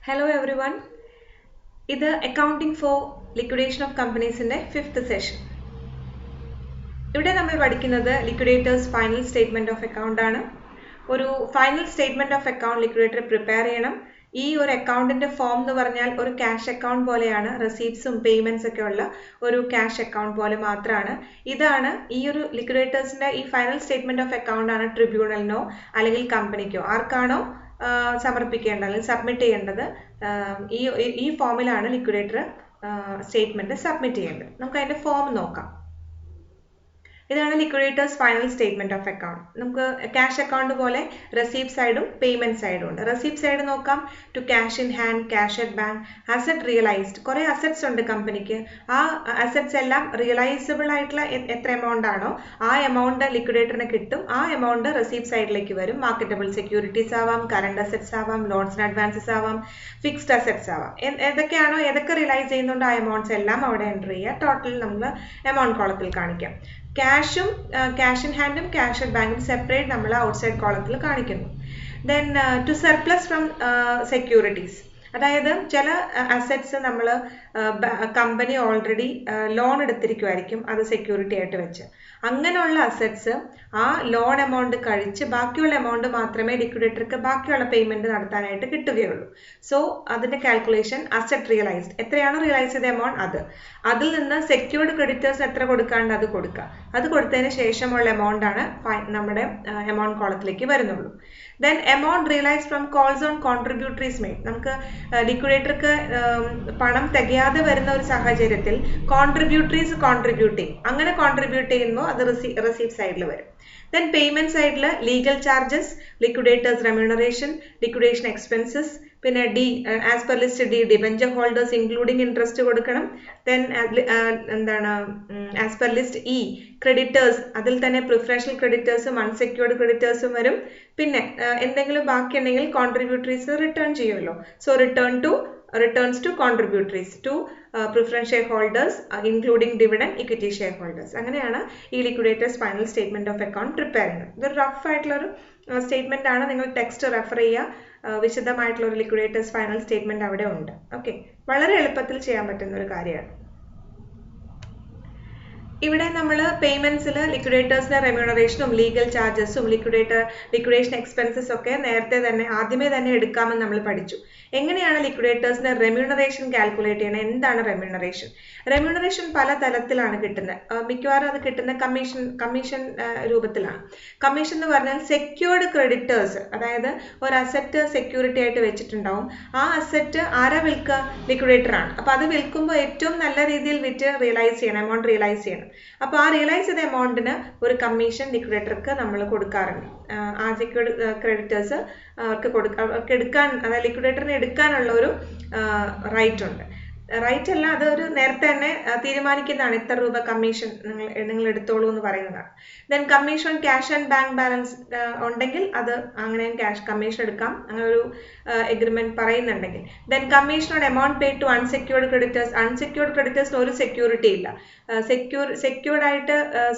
Hello everyone. This is Accounting for Liquidation of Companies in the 5th session. Here we are studying Liquidator's Final Statement of Account. ഒരു Final Statement of Account Liquidator prepare ചെയ്യണം. ഈ ഒരു അക്കൗണ്ടിന്റെ form എന്ന് പറഞ്ഞാൽ ഒരു cash account പോലെയാണ്. റെസീപ്റ്റ്സും payments ഒക്കെ ഉള്ള ഒരു ക്യാഷ് അക്കൗണ്ട് പോലെ മാത്രമാണ്. ഇതാണ് ഈ ഒരു ലിക്വിഡേറ്റേഴ്സിന്റെ ഈ ഫൈനൽ സ്റ്റേറ്റ്മെന്റ് ഓഫ് അക്കൗണ്ട് ആണ് ട്രിബ്യൂണലിനോ അല്ലെങ്കിൽ കമ്പനിക്കോ ആർക്കാണോ സമർപ്പിക്കേണ്ടത് അല്ലെങ്കിൽ സബ്മിറ്റ് ചെയ്യേണ്ടത് ഈ ഫോമിലാണ് ലിക്വിഡേറ്റർ സ്റ്റേറ്റ്മെന്റ് സബ്മിറ്റ് ചെയ്യേണ്ടത്. നമുക്ക് അതിന്റെ ഫോം നോക്കാം. ഇതാണ് liquidator's final statement of account. നമുക്ക് ക്യാഷ് അക്കൗണ്ട് പോലെ റെസീപ്റ്റ് സൈഡും പേയ്മെന്റ് സൈഡും ഉണ്ട്. റെസീപ്റ്റ് സൈഡ് നോക്കാം. To cash in hand, cash at bank, asset realised. കുറെ അസറ്റ്സ് ഉണ്ട് കമ്പനിക്ക്. ആ അസറ്റ്സ് എല്ലാം റിയലൈസബിൾ ആയിട്ടുള്ള എത്ര എമൗണ്ട് ആണോ ആ എമൗണ്ട് ലിക്വിഡേറ്ററിന് കിട്ടും. ആ എമൗണ്ട് റെസീപ്റ്റ് സൈഡിലേക്ക് വരും. മാർക്കറ്റബിൾ സെക്യൂരിറ്റീസ് ആവാം, കറണ്ട് അസറ്റ്സ് ആവാം, ലോൺസ് ആൻഡ് അഡ്വാൻസസ് ആവാം, ഫിക്സ്ഡ് അസറ്റ്സ് ആവാം. ഏതൊക്കെ റിയലൈസ് ചെയ്യുന്നുണ്ടോ ആ എമൗണ്ട്സ് എല്ലാം അവിടെ എൻ്റർ ചെയ്യുക. ടോട്ടൽ നമ്മൾ എമൗണ്ട് കോളത്തിൽ കാണിക്കാം. ക്യാഷും ക്യാഷ് ഇൻ ഹാൻഡും ക്യാഷ് അറ്റ് ബാങ്കും സെപ്പറേറ്റ് നമ്മൾ ഔട്ട്സൈഡ് കോളത്തിൽ കാണിക്കുന്നു. Then to surplus from securities, അതായത് ചില അസറ്റ്സ് നമ്മൾ കമ്പനി ഓൾറെഡി ലോൺ എടുത്തിരിക്കുമായിരിക്കും അത് സെക്യൂരിറ്റി ആയിട്ട് വെച്ച്. അങ്ങനെയുള്ള അസറ്റ്സ് ആ ലോൺ എമൗണ്ട് കഴിച്ച് ബാക്കിയുള്ള എമൗണ്ട് മാത്രമേ ലിക്വിഡേറ്റർക്ക് ബാക്കിയുള്ള പേയ്മെന്റ് നടത്താനായിട്ട് കിട്ടുകയുള്ളൂ. സോ അതിന്റെ കാൽക്കുലേഷൻ അസറ്റ് റിയലൈസ്ഡ്, എത്രയാണ് റിയലൈസ് ചെയ്ത എമൗണ്ട് അതിൽ നിന്ന് സെക്യൂർഡ് ക്രെഡിറ്റേഴ്സ് എത്ര കൊടുക്കാണ്ട് അത് കൊടുക്കുക. അത് കൊടുത്തതിന് ശേഷമുള്ള എമൗണ്ട് ആണ് നമ്മുടെ എമൗണ്ട് കോളത്തിലേക്ക് വരുന്നുള്ളൂ. Then amount realise from calls on contributories made. നമുക്ക് ലിക്വിഡേറ്റർക്ക് പണം തികയാതെ വരുന്ന ഒരു സാഹചര്യത്തിൽ കോൺട്രിബ്യൂട്ടറീസ് കോൺട്രിബ്യൂട്ട് ചെയ്യും. അങ്ങനെ കോൺട്രിബ്യൂട്ട് ചെയ്യുമ്പോൾ അത് റെസീപ്റ്റ് സൈഡിൽ വരും. ദെൻ പേയ്മെന്റ് സൈഡിൽ legal charges, liquidators remuneration, liquidation expenses, പിന്നെ as per list debenture holders including interest കൊടുക്കണം. Then as per list creditors, അതിൽ തന്നെ പ്രിഫറൻഷ്യൽ ക്രെഡിറ്റേഴ്സും അൺസെക്യൂർഡ് ക്രെഡിറ്റേഴ്സും വരും. പിന്നെ എന്തെങ്കിലും ബാക്കിയുണ്ടെങ്കിൽ കോൺട്രിബ്യൂട്ടറീസ് റിട്ടേൺ ചെയ്യുമല്ലോ. So returns to contributors to preference shareholders including dividend equity shareholders. അങ്ങനെയാണ് ഈ liquidators final statement of account prepare ചെയ്യുന്നത്. ഇതൊരു റഫ് ആയിട്ടുള്ള ഒരു സ്റ്റേറ്റ്മെന്റ് ആണ്. നിങ്ങൾ ടെക്സ്റ്റ് റെഫർ ചെയ്യുക. വിശദമായിട്ടുള്ള ഒരു ലിക്വിഡേറ്റേഴ്സ് ഫൈനൽ സ്റ്റേറ്റ്മെന്റ് അവിടെ ഉണ്ട്. ഓക്കെ, വളരെ എളുപ്പത്തിൽ ചെയ്യാൻ പറ്റുന്ന ഒരു കാര്യമാണ്. ഇവിടെ നമ്മൾ പേയ്മെന്റ്സിൽ ലിക്വിഡേറ്റേഴ്സിന്റെ റെമ്യൂണറേഷനും ലീഗൽ ചാർജസും ലിക്വിഡേഷൻ എക്സ്പെൻസസ് ഒക്കെ ആദ്യമേ തന്നെ എടുക്കാമെന്ന് നമ്മൾ പഠിച്ചു. എങ്ങനെയാണ് ലിക്വിഡേറ്റേഴ്സിന്റെ റെമ്യൂണറേഷൻ കാൽക്കുലേറ്റ് ചെയ്യണത്? എന്താണ് റെമ്യൂണറേഷൻ പല തലത്തിലാണ് കിട്ടുന്നത്. മിക്കവാറും അത് കിട്ടുന്ന കമ്മീഷൻ രൂപത്തിലാണ്. കമ്മീഷൻ എന്ന് പറഞ്ഞാൽ സെക്യൂർഡ് ക്രെഡിറ്റേഴ്സ്, അതായത് ഒരു അസറ്റ് സെക്യൂരിറ്റി ആയിട്ട് വെച്ചിട്ടുണ്ടാവും. ആ അസറ്റ് ആരാ വിൽക്കുക? ലിക്വിഡേറ്റർ ആണ്. അപ്പൊ അത് വിൽക്കുമ്പോൾ ഏറ്റവും നല്ല രീതിയിൽ വിറ്റ് റിയലൈസ് ചെയ്യണം, എമൗണ്ട് റിയലൈസ് ചെയ്യണം. അപ്പൊ ആ റിയലൈസ് ചെയ്ത എമൗണ്ടിന് ഒരു കമ്മീഷൻ ലിക്വിഡേറ്റർക്ക് നമ്മൾ കൊടുക്കാറുണ്ട്. ആ സെക്യൂർഡ് ക്രെഡിറ്റേഴ്സ് അവർക്ക് എടുക്കാൻ, അതായത് ലിക്വിഡേറ്ററിന് എടുക്കാനുള്ള ഒരു റൈറ്റ് ഉണ്ട്. റൈറ്റ് അല്ല, അതൊരു നേരത്തെ തന്നെ തീരുമാനിക്കുന്നതാണ്. എത്ര രൂപ കമ്മീഷൻ നിങ്ങൾ എടുത്തോളൂ എന്ന് പറയുന്നതാണ്. Then commission cash and bank balance ഉണ്ടെങ്കിൽ അത് അങ്ങനെ കമ്മീഷൻ എടുക്കാം, അങ്ങനെ ഒരു എഗ്രിമെന്റ് പറയുന്നുണ്ടെങ്കിൽ. Then commission on amount paid to unsecured creditors. Unsecured ക്രെഡിറ്റേഴ്സിന് ഒരു സെക്യൂരിറ്റി ഇല്ല.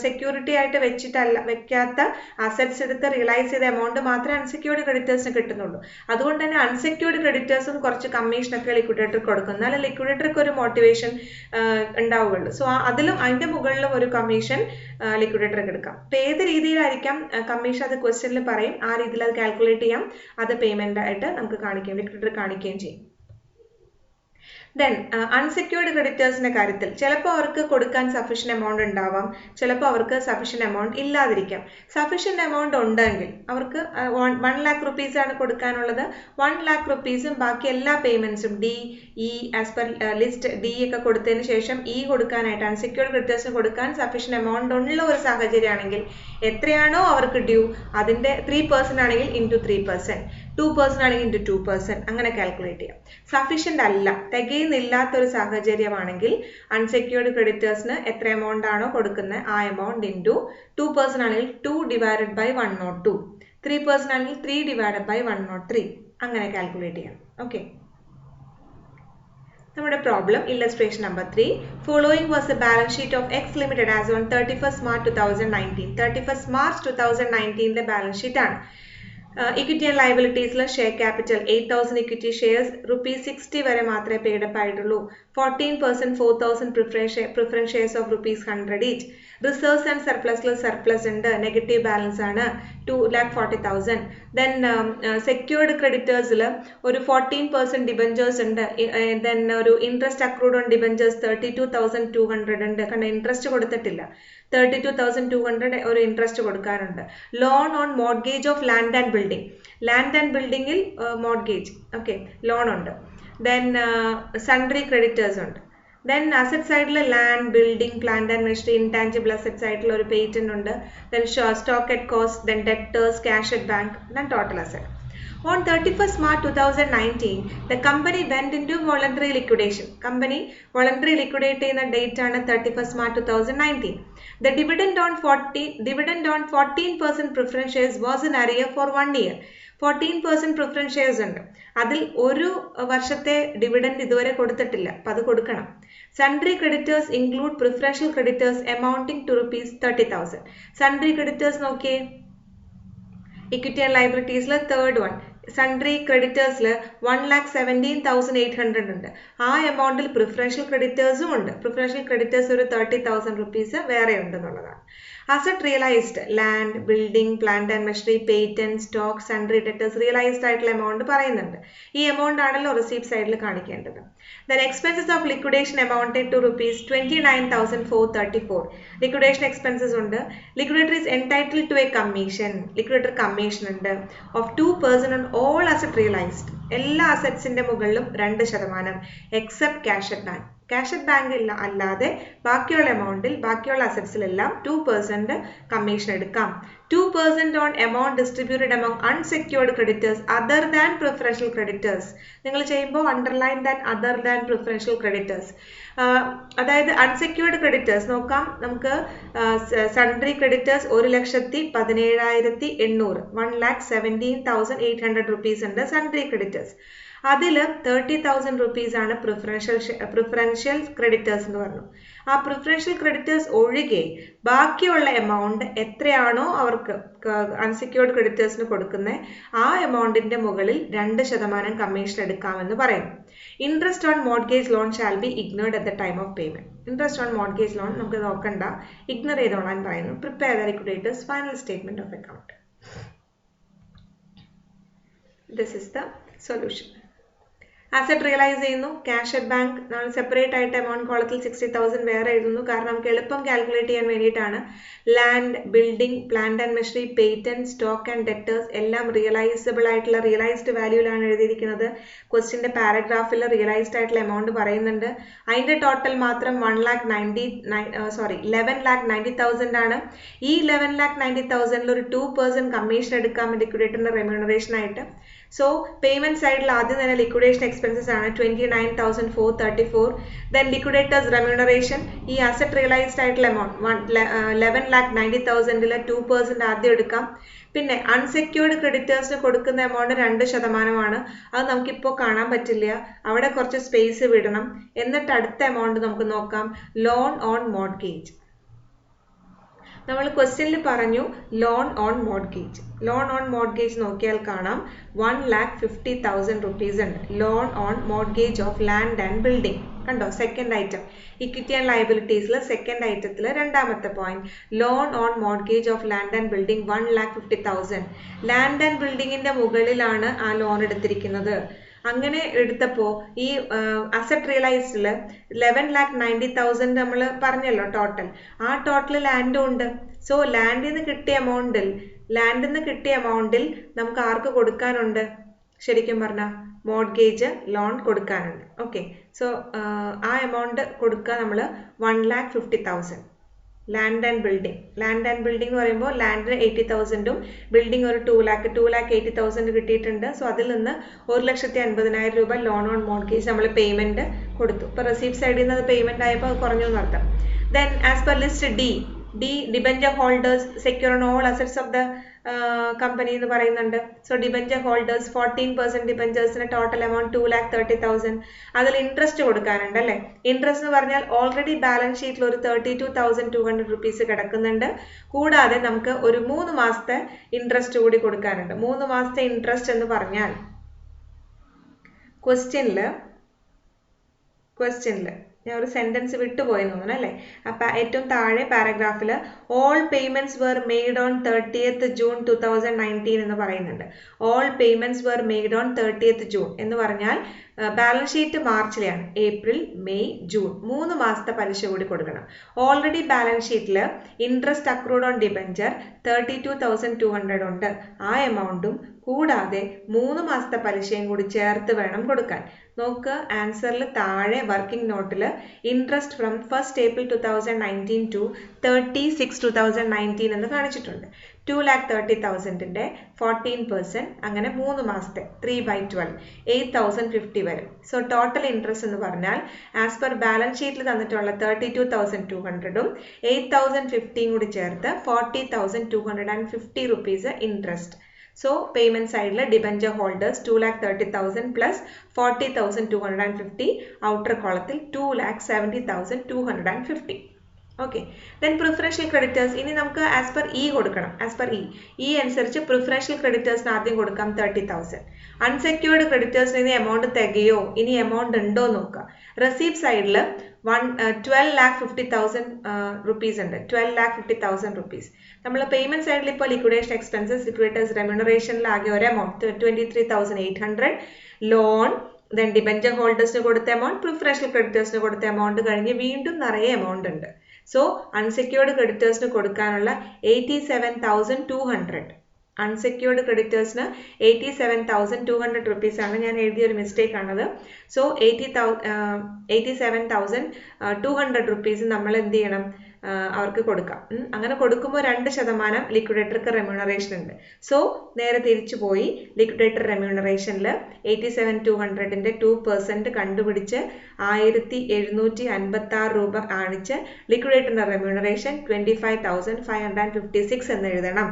സെക്യൂരിറ്റി ആയിട്ട് വെക്കാത്ത അസറ്റ്സ് എടുത്ത് റിയലൈസ് ചെയ്ത എമൗണ്ട് മാത്രമേ അൺസെക്യൂർഡ് ക്രെഡിറ്റേഴ്സിന് കിട്ടുന്നുള്ളൂ. അതുകൊണ്ട് തന്നെ അൺസെക്യൂർഡ് ക്രെഡിറ്റേഴ്സും കുറച്ച് കമ്മീഷനൊക്കെ ലിക്വിഡേറ്റർക്ക് കൊടുക്കും. എന്നാലും ലിക്വിഡേറ്റർക്ക് ഒരു മോട്ടിവേഷൻ ഉണ്ടാവുകയുള്ളൂ. സോ അതിന്റെ മുകളിലും ഒരു കമ്മീഷൻ ലിക്വിഡേറ്റർക്ക് എടുക്കാം. അപ്പൊ ഏത് രീതിയിലായിരിക്കാം കമ്മീഷൻ, അത് ക്വസ്റ്റ്യനിൽ പറയും. ആ രീതിയിൽ അത് കാൽക്കുലേറ്റ് ചെയ്യാം. അത് പേയ്മെന്റ് ആയിട്ട് നമുക്ക് കാണിക്കുകയും ലിക്വിഡേറ്റർ കാണിക്കുകയും ചെയ്യും. ദെൻ അൺസെക്യൂർഡ് ക്രെഡിറ്റേഴ്സിന്റെ കാര്യത്തിൽ ചിലപ്പോൾ അവർക്ക് കൊടുക്കാൻ സഫീഷ്യന്റ് എമൗണ്ട് ഉണ്ടാവാം, ചിലപ്പോൾ അവർക്ക് സഫീഷ്യന്റ് എമൗണ്ട് ഇല്ലാതിരിക്കാം. സഫീഷ്യന്റ് എമൗണ്ട് ഉണ്ടെങ്കിൽ അവർക്ക് 1 lakh rupees ആണ് കൊടുക്കാനുള്ളത്. 1 lakh rupees ബാക്കി എല്ലാ പേയ്മെന്റ്സും ആസ് പെർ ലിസ്റ്റ് ഒക്കെ കൊടുത്തതിന് ശേഷം കൊടുക്കാനായിട്ട് അൺസെക്യൂർഡ് ക്രെഡിറ്റേഴ്സിന് കൊടുക്കാൻ സഫീഷ്യന്റ് എമൗണ്ട് ഉള്ള ഒരു സാഹചര്യമാണെങ്കിൽ എത്രയാണോ അവർക്ക് ഡ്യൂ അതിന്റെ 3% ആണെങ്കിൽ into 3%, 2% ആണെങ്കിൽ into 2%, അങ്ങനെ കാൽക്കുലേറ്റ് ചെയ്യാം. സഫീഷ്യന്റ് അല്ല, തികയുന്നില്ലാത്തൊരു സാഹചര്യമാണെങ്കിൽ അൺസെക്യൂർഡ് ക്രെഡിറ്റേഴ്സിന് എത്ര എമൗണ്ട് ആണോ കൊടുക്കുന്നത് ആ എമൗണ്ട് into 2% ആണെങ്കിൽ 2 divided by 102, 3% ആണെങ്കിൽ 3 divided by 103, അങ്ങനെ കാൽക്കുലേറ്റ് ചെയ്യാം. ഓക്കെ, നമ്മുടെ problem illustration number 3. Following was a balance sheet of X limited as on 31st March 2019. 31st March 2019 balance sheet ആണ്. ഇക്വിറ്റി ആൻഡ് ലയബിലിറ്റീസിലെ ഷെയർ ക്യാപിറ്റൽ 8,000 ഇക്വിറ്റി ഷെയർസ് ₹60 വരെ മാത്രമേ paid up ആയിട്ടുള്ളൂ. 14% 4,000 preference shares of ₹100 each. Reserves and സർപ്ലസിൽ surplus ഉണ്ട്, negative balance ആണ്, 2,40,000. Then secured ക്രെഡിറ്റേഴ്സിൽ ഒരു 14% debentures ഉണ്ട്. ദെൻ ഒരു ഇൻട്രസ്റ്റ് അക്രൂഡ് ഓൺ ഡിബഞ്ചേഴ്സ് 32,200 ഉണ്ട്. കാരണം ഇൻട്രസ്റ്റ് കൊടുത്തിട്ടില്ല. 32,200 ഒരു ഇൻട്രസ്റ്റ് കൊടുക്കാനുണ്ട്. Loan on mortgage of land and building. Land and ബിൽഡിങ്ങിൽ മോർഗേജ് ലോൺ ഉണ്ട്. ദെൻ സൺട്രി ക്രെഡിറ്റേഴ്സ് ഉണ്ട്. ദെൻ അസറ്റ് സൈഡിൽ land, building, plant and machinery, intangible asset സൈഡിൽ ഒരു പേറ്റന്റ് ഉണ്ട്. Then stock at cost, then debtors, cash at bank, then total asset. On 31st March 2019, the company went into voluntary liquidation. Company voluntary liquidate ചെയ്യുന്ന date ആണ് 31st March 2019. The dividend on 14% preference shares was in arrear for 1 year. 14% preference shares ഉണ്ട്. അതിൽ ഒരു വർഷത്തെ dividend ഇതുവരെ കൊടുത്തിട്ടില്ല. അപ്പം അത് കൊടുക്കണം. Sundry creditors include preferential creditors amounting to ₹30,000. Sundry creditors നോക്കിയേ, ഇക്വിറ്റി ആൻഡ് ലയബിലിറ്റീസിലെ തേർഡ് വൺ. സൺട്രി ക്രെഡിറ്റേഴ്സിൽ 1,17,800 ഉണ്ട്. ആ എമൗണ്ടിൽ പ്രിഫറൻഷ്യൽ ക്രെഡിറ്റേഴ്സും ഉണ്ട്. പ്രിഫറൻഷ്യൽ ക്രെഡിറ്റേഴ്സ് ഒരു ₹30,000 വേറെ ഉണ്ടെന്നുള്ളതാണ്. Asset realised, land, building, plant and machinery, patent, stock, sundry debtors realised ആയിട്ടുള്ള എമൗണ്ട് പറയുന്നുണ്ട്. ഈ എമൗണ്ട് ആണല്ലോ റിസീപ്റ്റ് സൈഡിൽ കാണിക്കേണ്ടത്. Then expenses of liquidation amounted to ₹29,434. Liquidation expenses ഉണ്ട്. Liquidator is entitled to a commission. Liquidator commission ഉണ്ട് of 2% on all asset realised. എല്ലാ അസറ്റ്സിന്റെ മുകളിലും 2% except cash at bank. Cash at bank അല്ലാതെ ബാക്കിയുള്ള എമൗണ്ടിൽ, ബാക്കിയുള്ള അസറ്റ്സിലെല്ലാം 2% കമ്മീഷൻ എടുക്കാം. 2% on amount distributed among unsecured creditors other than preferential creditors. നിങ്ങൾ ചെയ്യുമ്പോൾ underline that other than preferential creditors. അതായത് അൺസെക്യൂർഡ് ക്രെഡിറ്റേഴ്സ് നോക്കാം. നമുക്ക് സൺട്രി ക്രെഡിറ്റേഴ്സ് 1,17,800, ₹1,17,800 ഉണ്ട് സൺട്രി ക്രെഡിറ്റേഴ്സ്. അതിൽ ₹30,000 ആണ് പ്രിഫറൻഷ്യൽ ക്രെഡിറ്റേഴ്സ് എന്ന് പറഞ്ഞു. ആ പ്രിഫറൻഷ്യൽ ക്രെഡിറ്റേഴ്സ് ഒഴികെ ബാക്കിയുള്ള എമൗണ്ട് എത്രയാണോ അവർക്ക് അൺസെക്യൂർഡ് ക്രെഡിറ്റേഴ്സിന് കൊടുക്കുന്നത് ആ എമൗണ്ടിന്റെ മുകളിൽ 2% കമ്മീഷൻ എടുക്കാമെന്ന് പറയുന്നു. Interest on mortgage loan shall be ignored at the time of payment. Interest on mortgage loan നമുക്ക് നോക്കണ്ട, ഇഗ്നോർ ചെയ്തോളാൻ പറയുന്നു. Prepare the liquidators final statement of account. This is the solution. Asset realise ചെയ്യുന്നു, cash at bank നമ്മൾ separate ആയിട്ട് amount കോളത്തിൽ 60,000 വേറെ എഴുതുന്നു. കാരണം നമുക്ക് എളുപ്പം കാൽക്കുലേറ്റ് ചെയ്യാൻ വേണ്ടിയിട്ടാണ്. Land, building, plant and machinery, patent, stock and debtors എല്ലാം റിയലൈസബിൾ ആയിട്ടുള്ള റിയലൈസ്ഡ് വാല്യൂലാണ് എഴുതിയിരിക്കുന്നത്. ക്വസ്റ്റിന്റെ പാരഗ്രാഫിൽ റിയലൈസ്ഡ് ആയിട്ടുള്ള എമൗണ്ട് പറയുന്നുണ്ട്. അതിന്റെ ടോട്ടൽ മാത്രം 11,90,000 ആണ്. ഈ 11,90,000 ഒരു 2% കമ്മീഷൻ എടുക്കാൻ ലിക്വിഡേറ്ററിന്റെ റെമ്യൂണറേഷൻ ആയിട്ട്. സോ പേയ്മെന്റ് സൈഡിൽ ആദ്യം തന്നെ ലിക്വിഡേഷൻ എക്സ്പെൻസസ് ആണ് 29,434. ദെൻ ലിക്വിഡേറ്റേഴ്സ് റെമ്യൂണറേഷൻ, ഈ അസറ്റ് റിയലൈസ്ഡ് ആയിട്ടുള്ള എമൗണ്ട് 11,90,000 2% ആദ്യം എടുക്കാം. പിന്നെ അൺസെക്യൂർഡ് ക്രെഡിറ്റേഴ്സിന് കൊടുക്കുന്ന എമൗണ്ട് 2% അത് നമുക്കിപ്പോൾ കാണാൻ പറ്റില്ല, അവിടെ കുറച്ച് സ്പേസ് വിടണം. എന്നിട്ട് അടുത്ത എമൗണ്ട് നമുക്ക് നോക്കാം, ലോൺ ഓൺ മോർഗേജ്. നമ്മൾ ക്വസ്റ്റ്യനിൽ പറഞ്ഞു loan on mortgage. Loan on mortgage നോക്കിയാൽ കാണാം 1,50,000 ഉണ്ട്. Loan on mortgage of land and building കണ്ടോ, സെക്കൻഡ് ഐറ്റം. ഇക്വിറ്റി ആൻഡ് ലയബിലിറ്റീസിൽ സെക്കൻഡ് ഐറ്റത്തിൽ രണ്ടാമത്തെ point, loan on mortgage of land and building 1,50,000. Land and ബിൽഡിങ്ങിന്റെ മുകളിലാണ് ആ ലോൺ എടുത്തിരിക്കുന്നത്. അങ്ങനെ എടുത്തപ്പോൾ ഈ അസറ്റ് റിയലൈസ്ഡിൽ 11,90,000 നമ്മൾ പറഞ്ഞല്ലോ ടോട്ടൽ. ആ ടോട്ടൽ ലാൻഡും ഉണ്ട്. സോ ലാൻഡിൽ നിന്ന് കിട്ടിയ എമൗണ്ടിൽ നമുക്ക് ആർക്ക് കൊടുക്കാനുണ്ട്? ശരിക്കും പറഞ്ഞാൽ മോർഗേജ് ലോൺ കൊടുക്കാനുണ്ട്. ഓക്കെ, സോ ആ എമൗണ്ട് കൊടുക്കുക നമ്മൾ 1,50,000. ലാൻഡ് ആൻഡ് ബിൽഡിംഗ് എന്ന് പറയുമ്പോൾ ലാൻഡിന് 80,000 ബിൽഡിംഗ് ഒരു 2,80,000 കിട്ടിയിട്ടുണ്ട്. സോ അതിൽ നിന്ന് 1,50,000 ലോൺ ഓൺ മോർഗേജ് നമ്മൾ പേയ്മെന്റ് കൊടുത്തു. ഇപ്പോൾ റെസീപ്റ്റ് സൈഡിൽ നിന്ന് അത് പേയ്മെന്റ് ആയപ്പോൾ അത് കുറഞ്ഞു എന്നർത്ഥം. Then as per list D D. Debenture holders secure on all assets of the company എന്ന് പറയുന്നുണ്ട്. സോ ഡിബഞ്ചർ ഹോൾഡേഴ്സ് 14% ഡിബഞ്ചേഴ്സിന് ടോട്ടൽ എമൗണ്ട് 2,30,000. അതിൽ ഇൻട്രസ്റ്റ് കൊടുക്കാനുണ്ട് അല്ലേ. ഇൻട്രസ്റ്റ് എന്ന് പറഞ്ഞാൽ ഓൾറെഡി ബാലൻസ് ഷീറ്റിൽ ഒരു 32,200 റുപ്പീസ് കിടക്കുന്നുണ്ട്. കൂടാതെ നമുക്ക് ഒരു 3 മാസത്തെ ഇൻട്രസ്റ്റ് കൂടി കൊടുക്കാനുണ്ട്. 3 മാസത്തെ ഇൻട്രസ്റ്റ് എന്ന് പറഞ്ഞാൽ ക്വസ്റ്റ്യനില് ഞാൻ ഒരു സെന്റൻസ് വിട്ടുപോയെന്ന് തോന്നുന്നു അല്ലേ. അപ്പം ഏറ്റവും താഴെ പാരഗ്രാഫിൽ all payments were made on 30th June 2019 എന്ന് പറയുന്നുണ്ട്. All payments were made on 30th June എന്ന് പറഞ്ഞാൽ ബാലൻസ് ഷീറ്റ് മാർച്ചിലെയാണ്. ഏപ്രിൽ, മെയ്, ജൂൺ 3 മാസത്തെ പലിശ കൂടി കൊടുക്കണം. ഓൾറെഡി ബാലൻസ് ഷീറ്റിൽ ഇൻട്രസ്റ്റ് അക്രൂഡ് ഓൺ ഡിബഞ്ചർ 32,200 ഉണ്ട്. ആ എമൗണ്ടും കൂടാതെ 3 മാസത്തെ പലിശയും കൂടി ചേർത്ത് വേണം കൊടുക്കാൻ. നോക്ക് ആൻസറിൽ താഴെ വർക്കിംഗ് നോട്ടിൽ interest from 1st April 2019 to 30/6/2019 എന്ന് കാണിച്ചിട്ടുണ്ട്. 2,30,000ന്റെ 14% അങ്ങനെ 3 മാസത്തെ 3/12 8,050 വരും. സോ ടോട്ടൽ ഇൻട്രസ്റ്റ് എന്ന് പറഞ്ഞാൽ ആസ് പെർ ബാലൻസ് ഷീറ്റിൽ തന്നിട്ടുള്ള 32,200ഉം 8,050 കൂടി ചേർത്ത് 40,250 rupees interest. So payment side la debenture holders 2,30,000 plus 40,250, outer column 2,70,250. Okay, then preferential creditors ini namukku as per E kodukkanam. As per E അനുസരിച്ച് preferential creditors ആദ്യം കൊടുക്കാം 30,000. unsecured creditors ന് amount തികയോ ഇനി amount ഉണ്ടോ നോക്കുക. receipt side ൽ 12,50,000 rupees ഉണ്ട്. 12,50,000 rupees. നമ്മൾ പേയ്മെന്റ് സൈഡിൽ ഇപ്പോൾ ലിക്വിഡേഷൻ എക്സ്പെൻസസ്, ലിക്വിഡേറ്റേഴ്സ് റെമ്യൂണറേഷനിൽ ആകെ ഒരു എമൗണ്ട് 23,800, ലോൺ, ദെൻ ഡിബഞ്ചർ ഹോൾഡേഴ്സിന് കൊടുത്ത എമൗണ്ട്, പ്രിഫറൻഷ്യൽ ക്രെഡിറ്റേഴ്സിന് കൊടുത്ത എമൗണ്ട് കഴിഞ്ഞ് വീണ്ടും നിറയെ എമൗണ്ട് ഉണ്ട്. സോ അൺസെക്യൂർഡ് ക്രെഡിറ്റേഴ്സിന് കൊടുക്കാനുള്ള 87,200. അൺസെക്യൂർഡ് ക്രെഡിറ്റേഴ്സിന് 87,200 റുപ്പീസ് ആണ്. ഞാൻ എഴുതിയൊരു മിസ്റ്റേക്ക് ആണത്. സോ 87,200 റുപ്പീസ് നമ്മൾ എന്ത് ചെയ്യണം, അവർക്ക് കൊടുക്കാം. അങ്ങനെ കൊടുക്കുമ്പോൾ 2% ലിക്വിഡേറ്റർക്ക് റെമ്യൂണറേഷൻ ഉണ്ട്. സോ നേരെ തിരിച്ചു പോയി ലിക്വിഡേറ്റർ റെമ്യൂണറേഷനിൽ 87,200ന്റെ 2% കണ്ടുപിടിച്ച് 1,756 രൂപ കാണിച്ച് ലിക്വിഡേറ്ററിന്റെ റെമ്യൂണറേഷൻ 25,556 എന്ന് എഴുതണം.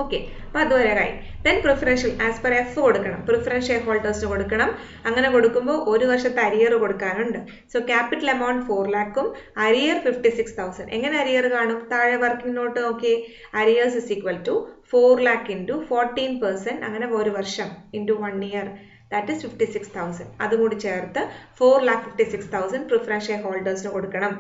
ഓക്കെ, അപ്പോൾ അതുവരെ കായി. Then preferential as per F കൊടുക്കണം, പ്രിഫറൻസ് ഷെയർ ഹോൾഡേഴ്സിന് കൊടുക്കണം. അങ്ങനെ കൊടുക്കുമ്പോൾ 1 വർഷത്തെ അരിയർ കൊടുക്കാനുണ്ട്. സോ ക്യാപിറ്റൽ എമൗണ്ട് 4 lakhും അരിയർ 56,000. എങ്ങനെ അരിയർ കാണും? താഴെ വർക്കിംഗ് നോട്ട് നോക്കി. Arrears is equal to 4 lakh into 14%, അങ്ങനെ 1 വർഷം into 1 year, that is 56,000. അതും കൂടി ചേർത്ത് 4,56,000 പ്രിഫറൻസ് ഷെയർ ഹോൾഡേഴ്സിന് കൊടുക്കണം.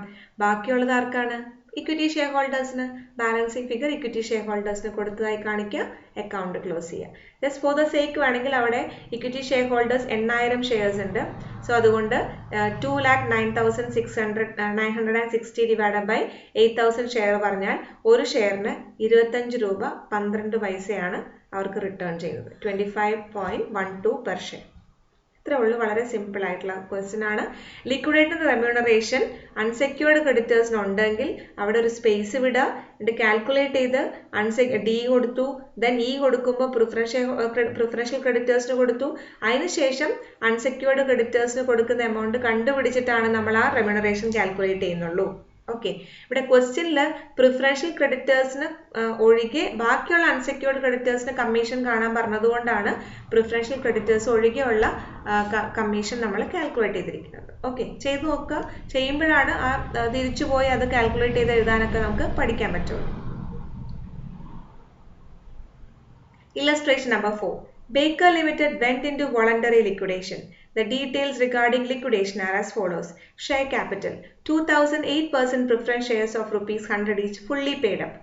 ബാക്കിയുള്ളത് ആർക്കാണ്? ഇക്വിറ്റി ഷെയർ ഹോൾഡേഴ്സിന്. ബാലൻസിങ് ഫിഗർ ഇക്വിറ്റി ഷെയർ ഹോൾഡേഴ്സിന് കൊടുത്തതായി കാണിക്കുക, അക്കൗണ്ട് ക്ലോസ് ചെയ്യുക. ജസ്റ്റ് ഫോർ ദ സേക്ക് വേണമെങ്കിൽ അവിടെ ഇക്വിറ്റി ഷെയർ ഹോൾഡേഴ്സ് 8,000 ഷെയർസ് ഉണ്ട്. സോ അതുകൊണ്ട് 2,09,960 ഡിവൈഡഡ് ബൈ 8,000 ഷെയർ പറഞ്ഞാൽ ഒരു ഷെയറിന് 25 രൂപ 12 പൈസയാണ് അവർക്ക് റിട്ടേൺ ചെയ്യുന്നത്. 25.12 പെർ ഷെയർ. ഇത്രേ ഉള്ളൂ. വളരെ സിമ്പിൾ ആയിട്ടുള്ള ക്വസ്റ്റ്യൻ ആണ്. ലിക്വിഡേറ്റർ റെമ്യൂണറേഷൻ അൺസെക്യൂർഡ് ക്രെഡിറ്റേഴ്സിന് ഉണ്ടെങ്കിൽ അവിടെ ഒരു സ്പേസ് വിടുക, എന്നിട്ട് കാൽക്കുലേറ്റ് ചെയ്ത് ഡി കൊടുത്തു, ദെൻ ഇ കൊടുക്കുമ്പോൾ പ്രിഫറൻഷ്യൽ ക്രെഡിറ്റേഴ്സിന് കൊടുത്തു. അതിനുശേഷം അൺസെക്യൂർഡ് ക്രെഡിറ്റേഴ്സിന് കൊടുക്കുന്ന എമൗണ്ട് കണ്ടുപിടിച്ചിട്ടാണ് നമ്മൾ ആ റെമ്യൂണറേഷൻ കാൽക്കുലേറ്റ് ചെയ്യുന്നുള്ളൂ. ഓക്കെ, ഇവിടെ ക്വസ്റ്റ്യനിൽ പ്രിഫറൻഷ്യൽ ക്രെഡിറ്റേഴ്സിന് ഒഴികെ ബാക്കിയുള്ള അൺസെക്യൂർഡ് ക്രെഡിറ്റേഴ്സിന് കമ്മീഷൻ കാണാൻ പറഞ്ഞതുകൊണ്ടാണ് പ്രിഫറൻഷ്യൽ ക്രെഡിറ്റേഴ്സ് ഒഴികെയുള്ള കമ്മീഷൻ നമ്മൾ കാൽക്കുലേറ്റ് ചെയ്തിരിക്കുന്നത്. ഓക്കെ, ചെയ്ത് നോക്കുക. ചെയ്യുമ്പോഴാണ് ആ തിരിച്ചുപോയി അത് കാൽക്കുലേറ്റ് ചെയ്ത് എഴുതാനൊക്കെ നമുക്ക് പഠിക്കാൻ പറ്റുള്ളൂ. Illustration number 4. Baker Limited went into voluntary liquidation. The details regarding liquidation are as follows. Share capital 2,008% preference shares of ₹100 each fully paid up.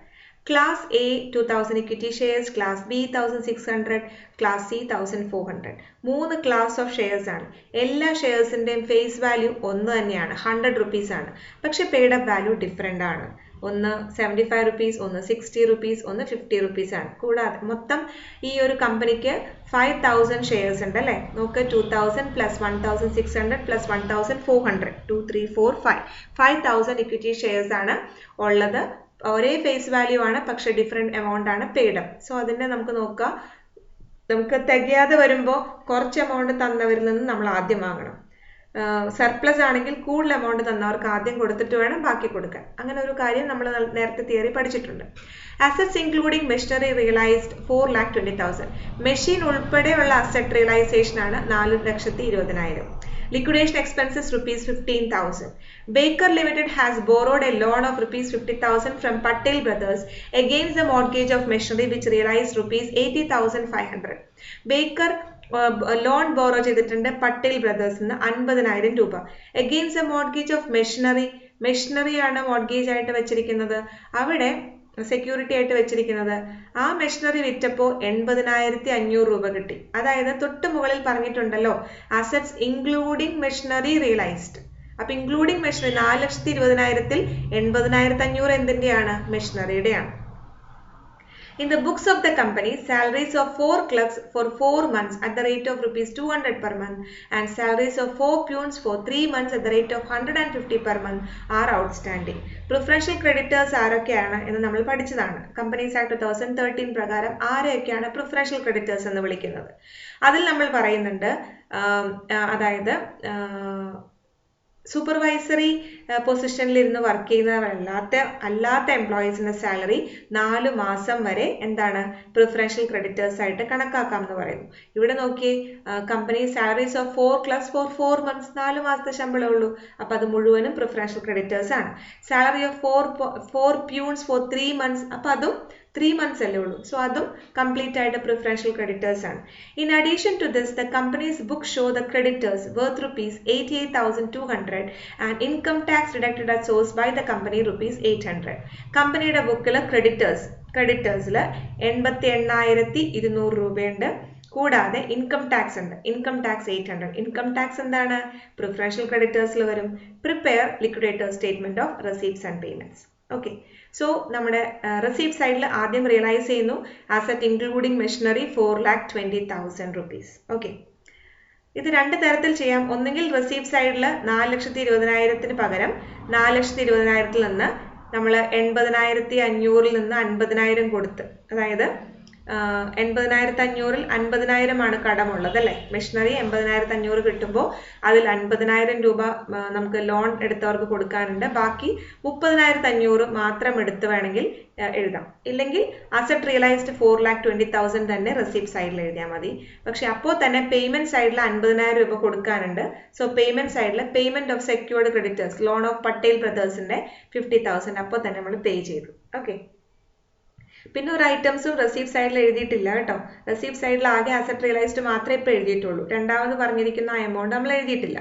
Class A 2,000 equity shares, Class B 1,600, Class C 1,400. 3 class of shares ആണ്. എല്ലാ ഷെയർസിൻ്റെയും face value ഒന്ന് തന്നെയാണ്, 100 rupees ആണ്. പക്ഷെ paid up value different ആണ്. ഒന്ന് 75 rupees, ഒന്ന് 60 rupees, ഒന്ന് 50 റുപ്പീസ് ആണ്. കൂടാതെ മൊത്തം ഈ ഒരു കമ്പനിക്ക് 5,000 ഷെയർസ് ഉണ്ട് അല്ലേ. നോക്ക്, 2,000 പ്ലസ് 1,600 പ്ലസ് 1,400, 2, 3, 4, 5, 5,000 ഇക്വിറ്റി ഷെയർസ് ആണ് ഉള്ളത്. ഒരേ ഫേസ് വാല്യൂ ആണ്, പക്ഷെ ഡിഫറെൻറ്റ് എമൗണ്ട് ആണ് പെയ്ഡ് അപ്പ്. സോ അതിൻ്റെ നമുക്ക് നോക്കാം. നമുക്ക് തികയാതെ വരുമ്പോൾ കുറച്ച് എമൗണ്ട് തന്നവരിൽ നിന്ന് നമ്മൾ ആദ്യം വാങ്ങണം. സർപ്ലസ് ആണെങ്കിൽ കൂടുതൽ എമൗണ്ട് തന്നവർക്ക് ആദ്യം കൊടുത്തിട്ട് വേണം ബാക്കി കൊടുക്കാൻ. അങ്ങനെ ഒരു കാര്യം നമ്മൾ നേരത്തെ തിയറി പഠിച്ചിട്ടുണ്ട്. Assets including machinery realised 4,20,000. Machine ഉൾപ്പെടെയുള്ള അസറ്റ് റിയലൈസേഷൻ ആണ് 4,20,000. Liquidation expenses ₹15,000. Baker Limited has borrowed a loan of ₹50,000 from Patel Brothers against the mortgage of machinery which realized ₹80,500. Baker loan borrow ചെയ്തിട്ടുണ്ട് പട്ടേൽ ബ്രദേഴ്സിന് 50,000 രൂപ. Against the mortgage of machinery ആണ് mortgage ആയിട്ട് വെച്ചിരിക്കുന്നത്. അവിടെ security ആയിട്ട് വെച്ചിരിക്കുന്നത് ആ മെഷീനറി വിറ്റപ്പോൾ 80,500 രൂപ കിട്ടി. അതായത് തൊട്ട് മുകളിൽ പറഞ്ഞിട്ടുണ്ടല്ലോ അസറ്റ്സ് ഇൻക്ലൂഡിംഗ് മെഷീനറി റിയലൈസ്ഡ്. അപ്പൊ ഇൻക്ലൂഡിംഗ് മെഷീനറി 4,20,000-ൽ 80,500 എന്തിന്റെയാണ്? മെഷീനറിയുടെയാണ്. In the books of the company, salaries of 4 clerks for 4 months at the rate of ₹200 per month and salaries of 4 peons for 3 months at the rate of 150 per month are outstanding. Preferential creditors ആരൊക്കെയാണ് എന്ന് നമ്മൾ പഠിച്ചതാണ്. Companies act 2013 പ്രകാരം ആരെയൊക്കെയാണ് preferential creditors എന്ന് വിളിക്കുന്നത്. അതിൽ നമ്മൾ പറയുന്നുണ്ട്, അതായത് സൂപ്പർവൈസറി പൊസിഷനിൽ ഇരുന്ന് വർക്ക് ചെയ്യുന്നവരല്ലാത്ത എംപ്ലോയീസിന്റെ സാലറി 4 മാസം വരെ എന്താണ് പ്രിഫറൻഷ്യൽ ക്രെഡിറ്റേഴ്സ് ആയിട്ട് കണക്കാക്കാം എന്ന് പറയുന്നു. ഇവിടെ നോക്കിയേ, company salaries of 4 clerks for 4 months 4 മാസത്തെ ശമ്പളമേ ഉള്ളൂ. അപ്പൊ അത് മുഴുവനും പ്രിഫറൻഷ്യൽ ക്രെഡിറ്റേഴ്സ് ആണ്. Salary of 4 peons for 3 months, അപ്പൊ അതും 3 months അല്ലേ ഉള്ളൂ. സോ അതും കംപ്ലീറ്റ് ആയിട്ട് പ്രിഫറൻഷ്യൽ ക്രെഡിറ്റേഴ്സ് ആണ്. In addition to this, the company's book show the creditors worth ₹88,200 and income tax deducted at source by the company ₹800. കമ്പനിയുടെ ബുക്കിൽ ക്രെഡിറ്റേഴ്സിൽ 88,200 രൂപയുണ്ട്. കൂടാതെ ഇൻകം ടാക്സ് ഉണ്ട്. Income tax 800. ഇൻകം ടാക്സ് എന്താണ്? പ്രിഫറൻഷ്യൽ ക്രെഡിറ്റേഴ്സിൽ വരും. Prepare liquidator statement of receipts and payments. Okay, so നമ്മുടെ റെസീപ്റ്റ് സൈഡിൽ ആദ്യം റിയലൈസ് ചെയ്യുന്നു അസറ്റ് ഇൻക്ലൂഡിംഗ് മെഷീനറി 4,20,000 ഓക്കെ, ഇത് 2 തരത്തിൽ ചെയ്യാം. ഒന്നെങ്കിൽ റെസീപ്റ്റ് സൈഡിൽ 4,20,000 പകരം 4,20,000 നിന്ന് നമ്മൾ 80,500 നിന്ന് 50,000 കൊടുത്ത്, അതായത് 80,500-ൽ 50,000 ആണ് കടമുള്ളത് അല്ലേ. മെഷീനറി 80,500 കിട്ടുമ്പോൾ അതിൽ 50,000 രൂപ നമുക്ക് ലോൺ എടുത്തവർക്ക് കൊടുക്കാനുണ്ട്. ബാക്കി 30,500 മാത്രം എടുത്ത് വേണമെങ്കിൽ എഴുതാം. ഇല്ലെങ്കിൽ അസറ്റ് റിയലൈസ്ഡ് 4,20,000 തന്നെ റെസീപ്റ്റ് സൈഡിൽ എഴുതിയാൽ മതി. പക്ഷെ അപ്പോൾ തന്നെ പേയ്മെന്റ് സൈഡിൽ 50,000 രൂപ കൊടുക്കാനുണ്ട്. സോ പേയ്മെന്റ് സൈഡിൽ payment of secured creditors loan of Patel ബ്രദേഴ്സിന്റെ 50,000 അപ്പോൾ തന്നെ നമ്മൾ പേ ചെയ്തു. ഓക്കെ, പിന്നെ ഒരു ഐറ്റംസും റെസീപ്റ്റ് സൈഡിൽ എഴുതിയിട്ടില്ല കേട്ടോ. റെസീപ്റ്റ് സൈഡിൽ ആകെ അസറ്റ് റിയലൈസ്ഡ് മാത്രമേ ഇപ്പോൾ എഴുതിയിട്ടുള്ളൂ. രണ്ടാമത് പറഞ്ഞിരിക്കുന്ന ആ എമൗണ്ട് നമ്മൾ എഴുതിയിട്ടില്ല.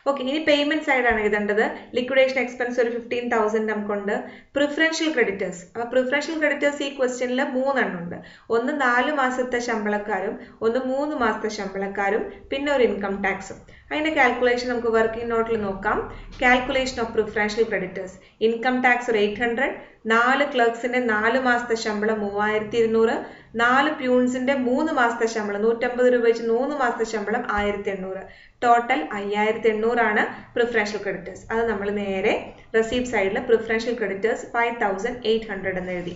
ഓക്കെ, ഇനി പേയ്മെന്റ് സൈഡാണ് എഴുതേണ്ടത്. ലിക്വിഡേഷൻ എക്സ്പെൻസ് ഒരു 15,000 നമുക്കുണ്ട്. പ്രിഫറൻഷ്യൽ ക്രെഡിറ്റേഴ്സ്, അപ്പൊ പ്രിഫറൻഷ്യൽ ക്രെഡിറ്റേഴ്സ് ഈ ക്വസ്റ്റ്യനിൽ 3 എണ്ണം ഉണ്ട്. ഒന്ന് 4 മാസത്തെ ശമ്പളക്കാരും, ഒന്ന് 3 മാസത്തെ ശമ്പളക്കാരും, പിന്നെ ഒരു ഇൻകം ടാക്സും. അതിന്റെ കാൽക്കുലേഷൻ നമുക്ക് വർക്കിംഗ് നോട്ടിൽ നോക്കാം. Calculation of preferential creditors, income tax ഒരു 800, 4 ക്ലർക്സിന്റെ 4 മാസത്തെ ശമ്പളം 3,200, 4 പ്യൂൺസിന്റെ 3 മാസത്തെ ശമ്പളം 150 രൂപ വെച്ച് 3 മാസത്തെ ശമ്പളം 1,800, ടോട്ടൽ 5,800 ആണ് പ്രിഫറൻഷ്യൽ ക്രെഡിറ്റേഴ്സ്. അത് നമ്മൾ നേരെ റെസീപ്റ്റ് സൈഡിൽ പ്രിഫറൻഷ്യൽ ക്രെഡിറ്റേഴ്സ് 5,800 എന്ന് എഴുതി.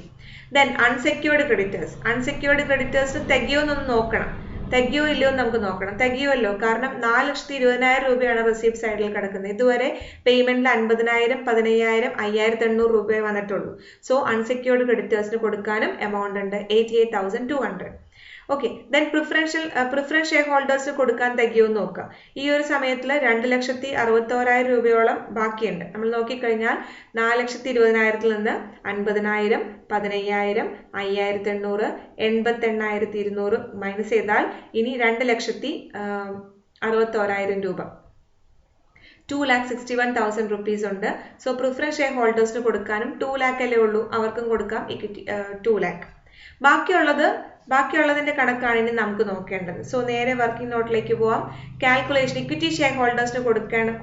ദെൻ അൺസെക്യൂർഡ് ക്രെഡിറ്റേഴ്സ് തികയോന്നൊന്ന് നോക്കണം. തികയോ ഇല്ലയോ നമുക്ക് നോക്കണം. തികയുമല്ലോ, കാരണം 4,20,000 രൂപയാണ് റെസീപ്റ്റ് സൈഡിൽ കിടക്കുന്നത്. ഇതുവരെ പേയ്മെന്റിൽ 50,000, 15,000, 5,800 രൂപയെ വന്നിട്ടുള്ളൂ. സോ അൺസെക്യൂർഡ് ക്രെഡിറ്റേഴ്സിന് കൊടുക്കാനും എമൗണ്ട് ഉണ്ട് 88,200. ഓക്കെ, ദെൻ പ്രിഫറൻസ് ഷെയർ ഹോൾഡേഴ്സിന് കൊടുക്കാൻ തികയോന്ന് നോക്കാം. ഈ ഒരു സമയത്തിൽ 2,61,000 രൂപയോളം ബാക്കിയുണ്ട്. നമ്മൾ നോക്കിക്കഴിഞ്ഞാൽ 4,20,000-ൽ നിന്ന് 50,000, 15,000, 5,800, 88,200 മൈനസ് ചെയ്താൽ ഇനി 2,61,000 രൂപ, 2,61,000 rupees ഉണ്ട്. സോ പ്രിഫറൻസ് ഷെയർ ഹോൾഡേഴ്സിന് കൊടുക്കാനും 2 lakh അല്ലേ ഉള്ളൂ, അവർക്കും കൊടുക്കാം ഇക്വിറ്റി 2 lakh. ബാക്കിയുള്ളതിന്റെ കണക്കാണ് ഇനി നമുക്ക് നോക്കേണ്ടത്. സോ നേരെ വർക്കിംഗ് നോട്ടിലേക്ക് പോവാം. കാൽക്കുലേഷൻ ഇക്വിറ്റി ഷെയർ ഹോൾഡേഴ്സിന്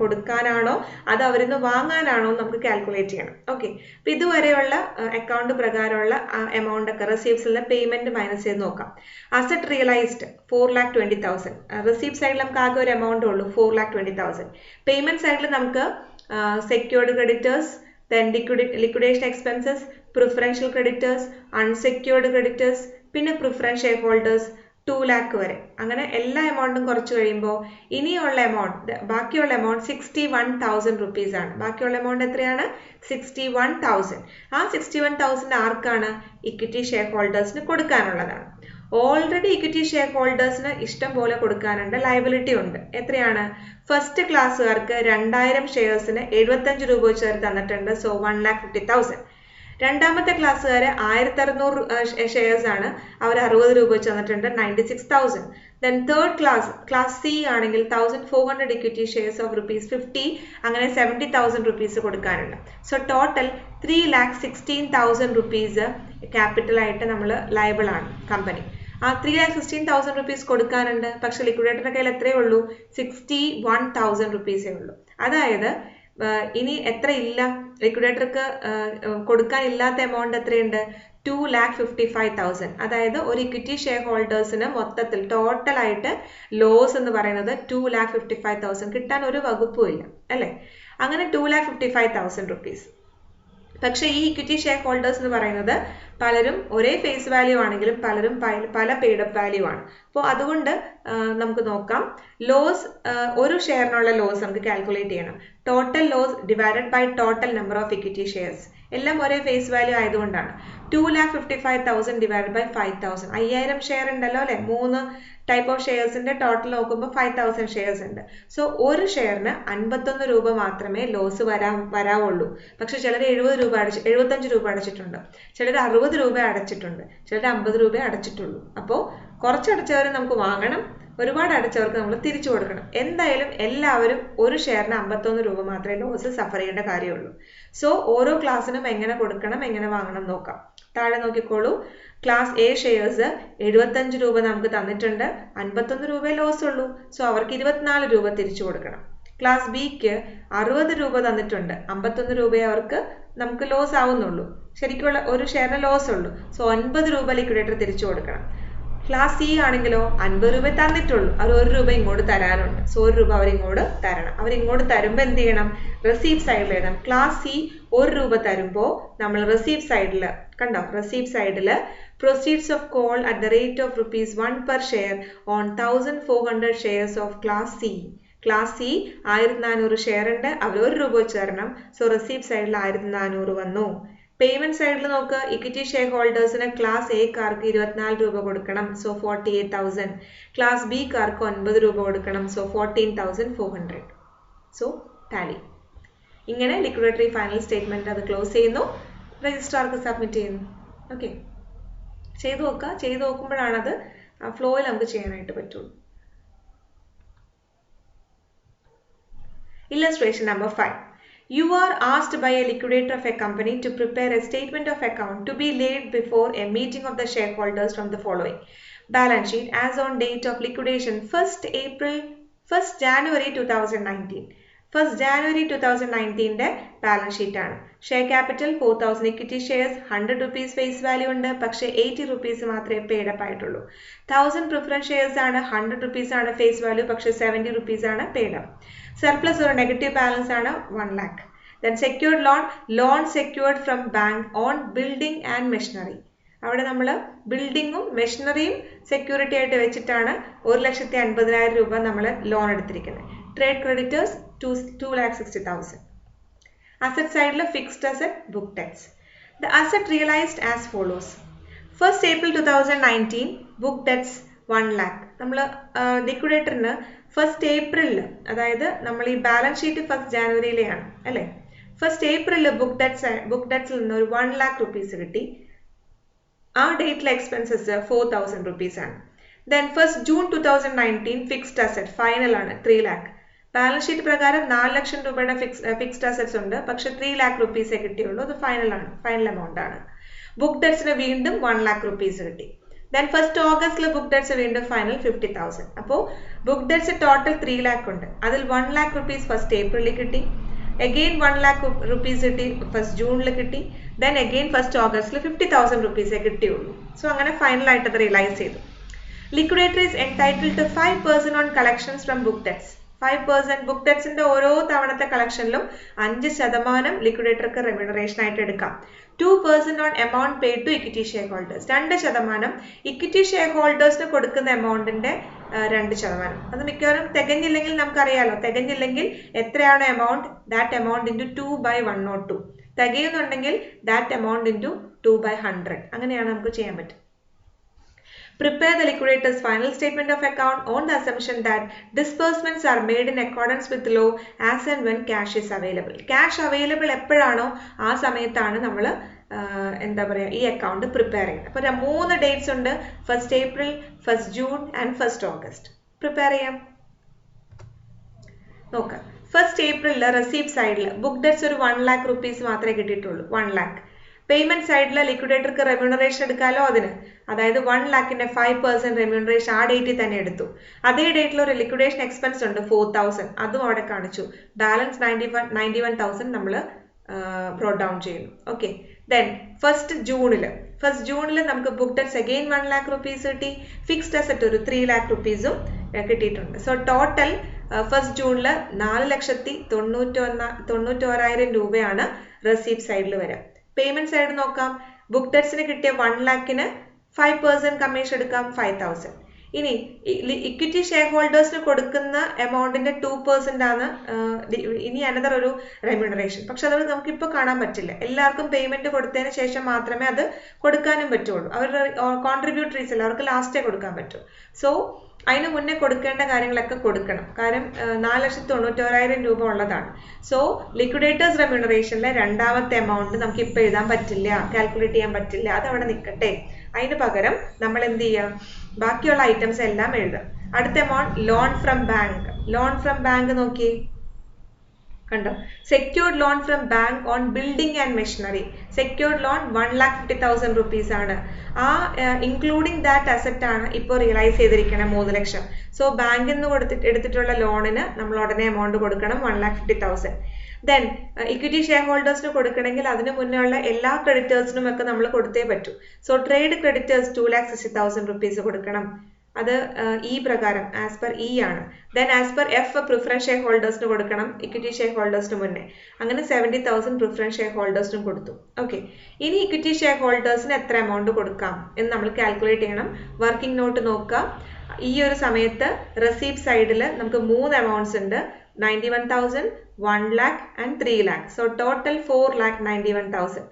കൊടുക്കാനാണോ അത് അവരിന്ന് വാങ്ങാനാണോ നമുക്ക് കാൽക്കുലേറ്റ് ചെയ്യണം. ഓക്കെ, അപ്പൊ ഇതുവരെയുള്ള അക്കൗണ്ട് പ്രകാരമുള്ള എമൗണ്ട് ഒക്കെ റെസീപ്റ്റ്സിലെ പേയ്മെന്റ് മൈനസ് ചെയ്ത് നോക്കാം. Asset realised 4,20,000. റെസീപ്റ്റ് സൈഡിൽ നമുക്ക് ആകെ ഒരു എമൗണ്ട് ഉള്ളൂ 4,20,000. പേയ്മെന്റ് സൈഡിൽ നമുക്ക് secured creditors, then liquidation expenses, preferential creditors, unsecured creditors, പിന്നെ പ്രിഫറൻസ് ഷെയർ ഹോൾഡേഴ്സ്, 2 lakh വരെ. അങ്ങനെ എല്ലാ എമൗണ്ടും കുറച്ച് കഴിയുമ്പോൾ ഇനിയുള്ള എമൗണ്ട്, ബാക്കിയുള്ള എമൗണ്ട് 61,000 rupees ആണ്. ബാക്കിയുള്ള എമൗണ്ട് എത്രയാണ്? 61,000. ആ 61,000 ആർക്കാണ്? ഇക്വിറ്റി ഷെയർ ഹോൾഡേഴ്സിന് കൊടുക്കാനുള്ളതാണ്. ഓൾറെഡി ഇക്വിറ്റി ഷെയർ ഹോൾഡേഴ്സിന് ഇഷ്ടം പോലെ കൊടുക്കാനുണ്ട്, ലയബിലിറ്റി ഉണ്ട്. എത്രയാണ്? ഫസ്റ്റ് ക്ലാസ്സുകാർക്ക് 2000 ഷെയർസിന് 75 രൂപ വെച്ച് അവർ തന്നിട്ടുണ്ട്. സോ 1,50,000. രണ്ടാമത്തെ ക്ലാസ്സുകാർ 1600 ഷെയർസ് ആണ്, അവർ 60 രൂപ വെച്ച് തന്നിട്ടുണ്ട്, 96,000. ദെൻ തേർഡ് ക്ലാസ് സി ആണെങ്കിൽ 1400 ഇക്വിറ്റി ഷെയർസ് ഓഫ് ₹50, അങ്ങനെ 70,000 rupees കൊടുക്കാനുണ്ട്. സോ ടോട്ടൽ 3,16,000 rupees ക്യാപിറ്റലായിട്ട് നമ്മൾ ലയബിൾ ആണ് കമ്പനി. ആ 3,16,000 rupees കൊടുക്കാനുണ്ട്. പക്ഷെ ലിക്വിഡേറ്ററുടെ കയ്യിൽ എത്രയേ ഉള്ളൂ? 61,000 rupees ഉള്ളൂ. അതായത് ഇനി എത്ര ഇല്ല ലിക്വിഡേറ്റർക്ക് കൊടുക്കാനില്ലാത്ത എമൗണ്ട് എത്രയുണ്ട്? 2,55,000. അതായത് ഒരു ഇക്വിറ്റി ഷെയർ ഹോൾഡേഴ്സിന് മൊത്തത്തിൽ ടോട്ടലായിട്ട് ലോസ് എന്ന് പറയുന്നത് 2,55,000. കിട്ടാൻ ഒരു വകുപ്പും ഇല്ല അല്ലേ? അങ്ങനെ 2,55,000 rupees. പക്ഷേ ഈ ഇക്വിറ്റി ഷെയർ ഹോൾഡേഴ്സ് എന്ന് പറയുന്നത് പലരും ഒരേ ഫേസ് വാല്യൂ ആണെങ്കിലും പലരും പല പെയ്ഡപ്പ് വാല്യൂ ആണ്. അപ്പോൾ അതുകൊണ്ട് നമുക്ക് നോക്കാം. ലോസ്, ഒരു ഷെയറിനുള്ള ലോസ് നമുക്ക് കാൽക്കുലേറ്റ് ചെയ്യണം. Total loss divided by total number of equity shares. എല്ലാം ഒരേ ഫേസ് വാല്യൂ ആയതുകൊണ്ടാണ്. 2,55,000 ഡിവൈഡഡ് ബൈ 5,000. 5000 ഷെയർ ഉണ്ടല്ലോ അല്ലെ? 3 ടൈപ്പ് ഓഫ് ഷെയർസിന്റെ ടോട്ടൽ നോക്കുമ്പോൾ 5,000 ഷെയർസ് ഉണ്ട്. സോ ഒരു ഷെയറിന് 51 രൂപ മാത്രമേ ലോസ് വരാവുള്ളൂ. പക്ഷെ ചിലർ 75 രൂപ അടച്ചിട്ടുണ്ട്, ചിലർ 60 രൂപ അടച്ചിട്ടുണ്ട്, ചിലർ 50 രൂപ അടച്ചിട്ടുള്ളൂ. അപ്പോൾ കുറച്ചടച്ചവർ നമുക്ക് വാങ്ങണം, ഒരുപാട് അടച്ചവർക്ക് നമ്മൾ തിരിച്ചു കൊടുക്കണം. എന്തായാലും എല്ലാവരും ഒരു ഷെയറിന് 51 രൂപ മാത്രമേ ലോസ് സഫർ ചെയ്യേണ്ട കാര്യമുള്ളൂ. സോ ഓരോ ക്ലാസ്സിനും എങ്ങനെ കൊടുക്കണം, എങ്ങനെ വാങ്ങണം നോക്കാം. താഴെ നോക്കിക്കോളൂ. ക്ലാസ് എ ഷെയർസ് 75 രൂപ നമുക്ക് തന്നിട്ടുണ്ട്, 51 രൂപയെ ലോസ് ഉള്ളൂ. സോ അവർക്ക് 24 രൂപ തിരിച്ചു കൊടുക്കണം. ക്ലാസ് ബിക്ക് 60 രൂപ തന്നിട്ടുണ്ട്, 51 രൂപയെ അവർക്ക് നമുക്ക് ലോസ് ആവുന്നുള്ളൂ, ശരിക്കുള്ള ഒരു ഷെയറിന് ലോസ് ഉള്ളൂ. സോ 9 രൂപ ലിക്വിഡേറ്റർ തിരിച്ചു കൊടുക്കണം. ക്ലാസ് സി ആണെങ്കിലോ 50 രൂപ തന്നിട്ടുള്ളൂ, അവർ 1 രൂപ ഇങ്ങോട്ട് തരാനുണ്ട്. സോ 1 രൂപ അവരിങ്ങോട്ട് തരണം. അവരിങ്ങോട്ട് തരുമ്പോൾ എന്ത് ചെയ്യണം? റെസീപ്റ്റ് സൈഡിൽ എഴുതാം. ക്ലാസ് സി 1 രൂപ തരുമ്പോൾ നമ്മൾ റെസീപ്റ്റ് സൈഡിൽ കണ്ടോ, റെസീപ്റ്റ് സൈഡിൽ proceeds of call at the rate of ₹1 per share on 1,400 shares of class C. Class C 1400 share ഉണ്ട്, അവർ 1 രൂപ വെച്ച് തരണം. സോ റെസീപ്റ്റ് സൈഡിൽ 1400 വന്നു. പേയ്മെന്റ് സൈഡിൽ നോക്ക്. ഇക്വിറ്റി ഷെയർ ഹോൾഡേഴ്സിന് ക്ലാസ് എ കാർക്ക് 24 രൂപ കൊടുക്കണം. സോ 48,000. ക്ലാസ് ബി കാർക്ക് 9 രൂപ കൊടുക്കണം. സോ 14,400. So Tally. ഇങ്ങനെ ലിക്വിഡേറ്ററി ഫൈനൽ സ്റ്റേറ്റ്മെന്റ് അത് ക്ലോസ് ചെയ്യുന്നു, രജിസ്ട്രാർക്ക് സബ്മിറ്റ് ചെയ്യുന്നു. ഓക്കെ, ചെയ്തു നോക്കുക. ചെയ്തു നോക്കുമ്പോഴാണ് അത് ഫ്ലോയിൽ നമുക്ക് ചെയ്യാനായിട്ട് പറ്റുള്ളൂ. Illustration number 5. You are asked by a liquidator of a company to prepare a statement of account to be laid before a meeting of the shareholders from the following: balance sheet as on date of liquidation 1st January 2019. 1st January 2019 balance sheet ആണ്. Share capital 4,000 equity shares, 100 rupees face value ഉണ്ട്, പക്ഷേ 80 rupees മാത്രമേ paid up ആയിട്ടുള്ളൂ. 1000 preference shares ആണ്, 100 rupees ആണ് face value, പക്ഷേ 70 rupees ആണ് paid up. Surplus ഒരു നെഗറ്റീവ് ബാലൻസ് ആണ് 1 lakh. Then secured loan secured from bank on building and machinery. അവിടെ നമ്മൾ ബിൽഡിങ്ങും മെഷീനറിയും സെക്യൂരിറ്റി ആയിട്ട് വെച്ചിട്ടാണ് 1,50,000 രൂപ നമ്മൾ ലോൺ എടുത്തിരിക്കുന്നത്. Trade creditors 2,60,000. Asset side fixed asset, book debts. The asset realized as follows. 1st April 2019 book debts 1 lakh. നമ്മൾ ലിക്വിഡേറ്ററിന് 1st April, അതായത് നമ്മൾ ഈ ബാലൻസ് ഷീറ്റ് 1st Januaryയിലെയാണ് അല്ലേ? 1st April ബുക്ക് ഡെറ്റ്സിൽ നിന്ന് ഒരു 1 lakh rupees കിട്ടി. ആ ഡേറ്റിലെ എക്സ്പെൻസസ് 4,000 rupees ആണ്. Then 1st June 2019 fixed asset final ആണ് 3 lakh. ബാലൻസ് ഷീറ്റ് പ്രകാരം 4 ലക്ഷം രൂപയുടെ ഫിക്സ്ഡ് അസറ്റ്സ് ഉണ്ട്, പക്ഷെ 3 lakh rupees കിട്ടിയുള്ളൂ. അത് ഫൈനൽ എമൗണ്ട് ആണ്. ബുക്ക് ഡെറ്റ്സിന് വീണ്ടും 1 lakh rupees കിട്ടി. Then 1st August book debts വീണ്ടും ഫൈനൽ 50,000. അപ്പോൾ ബുക്ക് ഡെറ്റ്സ് ടോട്ടൽ 3 lakh ഉണ്ട്. അതിൽ 1 lakh rupees 1st April കിട്ടി, അഗെയിൻ 1 lakh rupees കിട്ടി 1st June കിട്ടി, then again 1st August 50,000 rupees കിട്ടിയുള്ളൂ. സോ അങ്ങനെ ഫൈനലായിട്ട് അത് റിയലൈസ് ചെയ്തു. Liquidator is entitled to 5% on collections from book debts. 5% book ഡെറ്റ്സിന്റെ ഓരോ തവണത്തെ കളക്ഷനിലും 5% ലിക്വിഡേറ്റർക്ക് റെമ്യൂണറേഷൻ ആയിട്ട് എടുക്കാം. 2% on amount paid to equity share holders. 2% equity share ഹോൾഡേഴ്സിന് കൊടുക്കുന്ന എമൗണ്ടിന്റെ 2%. അത് മിക്കവാറും തികഞ്ഞില്ലെങ്കിൽ നമുക്കറിയാലോ, തികഞ്ഞില്ലെങ്കിൽ എത്രയാണ് എമൗണ്ട്, ദാറ്റ് എമൗണ്ട് ഇൻറ്റു 2/102. തികയുന്നുണ്ടെങ്കിൽ ദാറ്റ് എമൗണ്ട് ഇൻറ്റു 2/100. അങ്ങനെയാണ് നമുക്ക് ചെയ്യാൻ പറ്റും. Prepare the liquidator's final statement of account on the assumption that disbursements are made in accordance with law as and when cash is available. Cash available എപ്പോഴാണോ ആ സമയത്താണ് നമ്മൾ എന്താ പറയുക ഈ അക്കൗണ്ട് പ്രിപ്പയർ ചെയ്യുന്നത്. അപ്പോൾ 3 ഡേറ്റ്സ് ഉണ്ട്, 1st April, 1st June and 1st August. Prepare ചെയ്യാം. നോക്കാം. 1st April റെസീപ്റ്റ് സൈഡിൽ ബുക്ക് ഡെറ്റ്സ് ഒരു 1 lakh rupees മാത്രമേ കിട്ടിയിട്ടുള്ളൂ. 1 lakh. പേയ്മെന്റ് സൈഡിൽ ലിക്വിഡേറ്റർക്ക് റെമ്യൂണറേഷൻ എടുക്കാമല്ലോ അതിന്, അതായത് 1 lakhന്റെ 5% റെമ്യൂണറേഷൻ ആ ഡേറ്റിൽ തന്നെ എടുത്തു. അതേ ഡേറ്റിൽ ഒരു ലിക്വിഡേഷൻ എക്സ്പെൻസ് ഉണ്ട് 4,000, അതും അവിടെ കാണിച്ചു. ബാലൻസ് 91,000 നമ്മൾ ബ്രോട്ട് ഡൗൺ ചെയ്യുന്നു. ഓക്കെ. ദെൻ 1st ജൂണിൽ നമുക്ക് book debts again 1 lakh rupees കിട്ടി. ഫിക്സ്ഡ് അസറ്റ് ഒരു 3 lakh rupees കിട്ടിയിട്ടുണ്ട്. സോ ടോട്ടൽ 1st ജൂണിൽ 4,91,000 രൂപയാണ് റെസീപ്റ്റ് സൈഡിൽ വരിക. പേയ്മെന്റ് സൈഡ് നോക്കാം. ബുക്ക് ഡെറ്റ്സിന് കിട്ടിയ 1 lakhന് 5% കമ്മീഷൻ എടുക്കാം, 5,000. ഇനി ഇക്വിറ്റി ഷെയർ ഹോൾഡേഴ്സിന് കൊടുക്കുന്ന എമൗണ്ടിന്റെ 2% ആണ് ഇനി അനദർ ഒരു റെമ്യൂണറേഷൻ. പക്ഷെ അത് നമുക്കിപ്പോൾ കാണാൻ പറ്റില്ല. എല്ലാവർക്കും പേയ്മെന്റ് കൊടുത്തതിന് ശേഷം മാത്രമേ അത് കൊടുക്കാനും പറ്റുള്ളൂ. അവരുടെ കോൺട്രിബ്യൂട്ടറീസ് അല്ല, അവർക്ക് ലാസ്റ്റേ കൊടുക്കാൻ പറ്റൂ. സോ അതിന് മുന്നേ കൊടുക്കേണ്ട കാര്യങ്ങളൊക്കെ കൊടുക്കണം. കാരണം 4,91,000 രൂപ ഉള്ളതാണ്. സോ ലിക്വിഡേറ്റേഴ്സ് റെമ്യൂണറേഷനിലെ രണ്ടാമത്തെ എമൗണ്ട് നമുക്ക് ഇപ്പോൾ എഴുതാൻ പറ്റില്ല, കാൽക്കുലേറ്റ് ചെയ്യാൻ പറ്റില്ല, അത് അവിടെ നിൽക്കട്ടെ. അതിന് പകരം നമ്മൾ എന്ത് ചെയ്യാം, ബാക്കിയുള്ള ഐറ്റംസ് എല്ലാം എഴുതാം. അടുത്ത എമൗണ്ട് ലോൺ ഫ്രം ബാങ്ക് നോക്കി കണ്ടോ. Secured loan from bank on building and machinery. Secured loan 1,50,000 rupees ആണ്. ആ ഇൻക്ലൂഡിംഗ് ദാറ്റ് അസറ്റ് ആണ് ഇപ്പോൾ റിയലൈസ് ചെയ്തിരിക്കണം 3 ലക്ഷം. സോ ബാങ്കിൽ നിന്ന് എടുത്തിട്ടുള്ള ലോണിന് നമ്മൾ ഉടനെ എമൗണ്ട് കൊടുക്കണം 1,50,000. ദെൻ ഇക്വിറ്റി ഷെയർ ഹോൾഡേഴ്സിന് കൊടുക്കണമെങ്കിൽ അതിന് മുന്നേ ഉള്ള എല്ലാ ക്രെഡിറ്റേഴ്സിനും ഒക്കെ നമ്മൾ കൊടുത്തേ പറ്റൂ. സോ ട്രേഡ് ക്രെഡിറ്റേഴ്സ് 2,60,000 rupees കൊടുക്കണം. അത് ഈ പ്രകാരം ആസ് പെർ ഇ ആണ്. Then as per F preference share ഹോൾഡേഴ്സിന് കൊടുക്കണം, ഇക്വിറ്റി ഷെയർ ഹോൾഡേഴ്സിന് മുന്നേ. അങ്ങനെ 70,000 പ്രിഫറൻസ് ഷെയർ ഹോൾഡേഴ്സിനും കൊടുത്തു. ഓക്കെ. ഇനി ഇക്വിറ്റി ഷെയർ ഹോൾഡേഴ്സിന് എത്ര എമൗണ്ട് കൊടുക്കാം എന്ന് നമ്മൾ കാൽക്കുലേറ്റ് ചെയ്യണം. വർക്കിംഗ് നോട്ട് നോക്കുക. ഈ ഒരു സമയത്ത് റെസീപ്റ്റ് സൈഡിൽ നമുക്ക് 3 എമൗണ്ട്സ് ഉണ്ട്, 91,000, 1 lakh and 3 lakh. So total 4,91,000.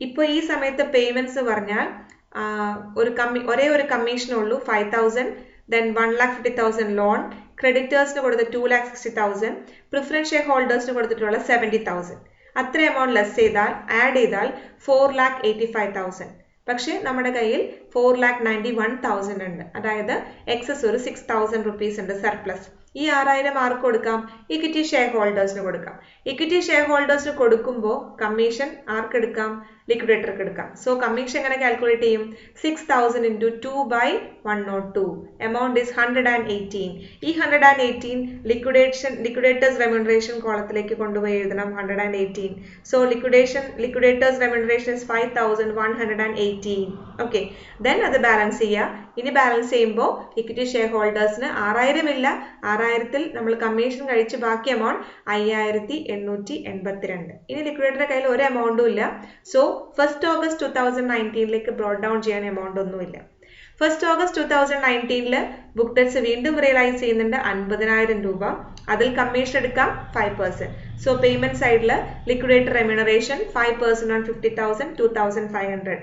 ഇപ്പോൾ ഈ സമയത്ത് പേയ്മെന്റ്സ് പറഞ്ഞാൽ ഒരേ ഒരു കമ്മീഷനുള്ളൂ 5,000, ദെൻ 1,50,000 ലോൺ, ക്രെഡിറ്റേഴ്സിന് കൊടുത്ത 2,60,000, പ്രിഫറൻസ് ഷെയർ ഹോൾഡേഴ്സിന് കൊടുത്തിട്ടുള്ള 70,000. അത്ര എമൗണ്ട് ലെസ് ചെയ്താൽ ആഡ് ചെയ്താൽ 4,85,000. പക്ഷേ നമ്മുടെ കയ്യിൽ 4,91,000 ഉണ്ട്. അതായത് എക്സസ് ഒരു 6,000 rupees ഉണ്ട്, സർപ്ലസ്. ഈ 6,000 ആർക്ക് കൊടുക്കാം? ഇക്വിറ്റി ഷെയർ ഹോൾഡേഴ്സിന് കൊടുക്കാം. ഇക്വിറ്റി ഷെയർ ഹോൾഡേഴ്സിന് കൊടുക്കുമ്പോൾ കമ്മീഷൻ ആർക്ക് എടുക്കാം? ലിക്വിഡേറ്റർക്ക് എടുക്കാം. സോ കമ്മീഷൻ എങ്ങനെ കാൽക്കുലേറ്റ് ചെയ്യും? 6,000 into 2/102. Amount is 118. ഈ 118 ലിക്വിഡേറ്റേഴ്സ് റെമ്യൂണറേഷൻ കോളത്തിലേക്ക് കൊണ്ടുപോയി എഴുതണം 118. So liquidators remuneration is 5,118. Okay. Then അത് ബാലൻസ് ചെയ്യുക. ഇനി ബാലൻസ് ചെയ്യുമ്പോൾ ഇക്വിറ്റി ഷെയർ ഹോൾഡേഴ്സിന് 6,000 ഇല്ല, 6,000ൽ നമ്മൾ കമ്മീഷൻ കഴിച്ച് ബാക്കി എമൗണ്ട് 5,882. ഇനി ലിക്വിഡേറ്ററുടെ കയ്യിൽ ഒരു എമൗണ്ടും ഇല്ല. സോ 1st August 2019ലേക്ക് ബ്രോട്ട് ഡൗൺ ചെയ്യാൻ എമൗണ്ട് ഒന്നുമില്ല. 1st August 2019 ബുക്ക് ഡെറ്റ്സ് വീണ്ടും റിയലൈസ് ചെയ്യുന്നുണ്ട് 50,000 രൂപ. അതിൽ കമ്മീഷൻ എടുക്കാം 5%. സോ പേയ്മെന്റ് സൈഡിൽ liquidator remuneration 5% on 50,000, 2,500.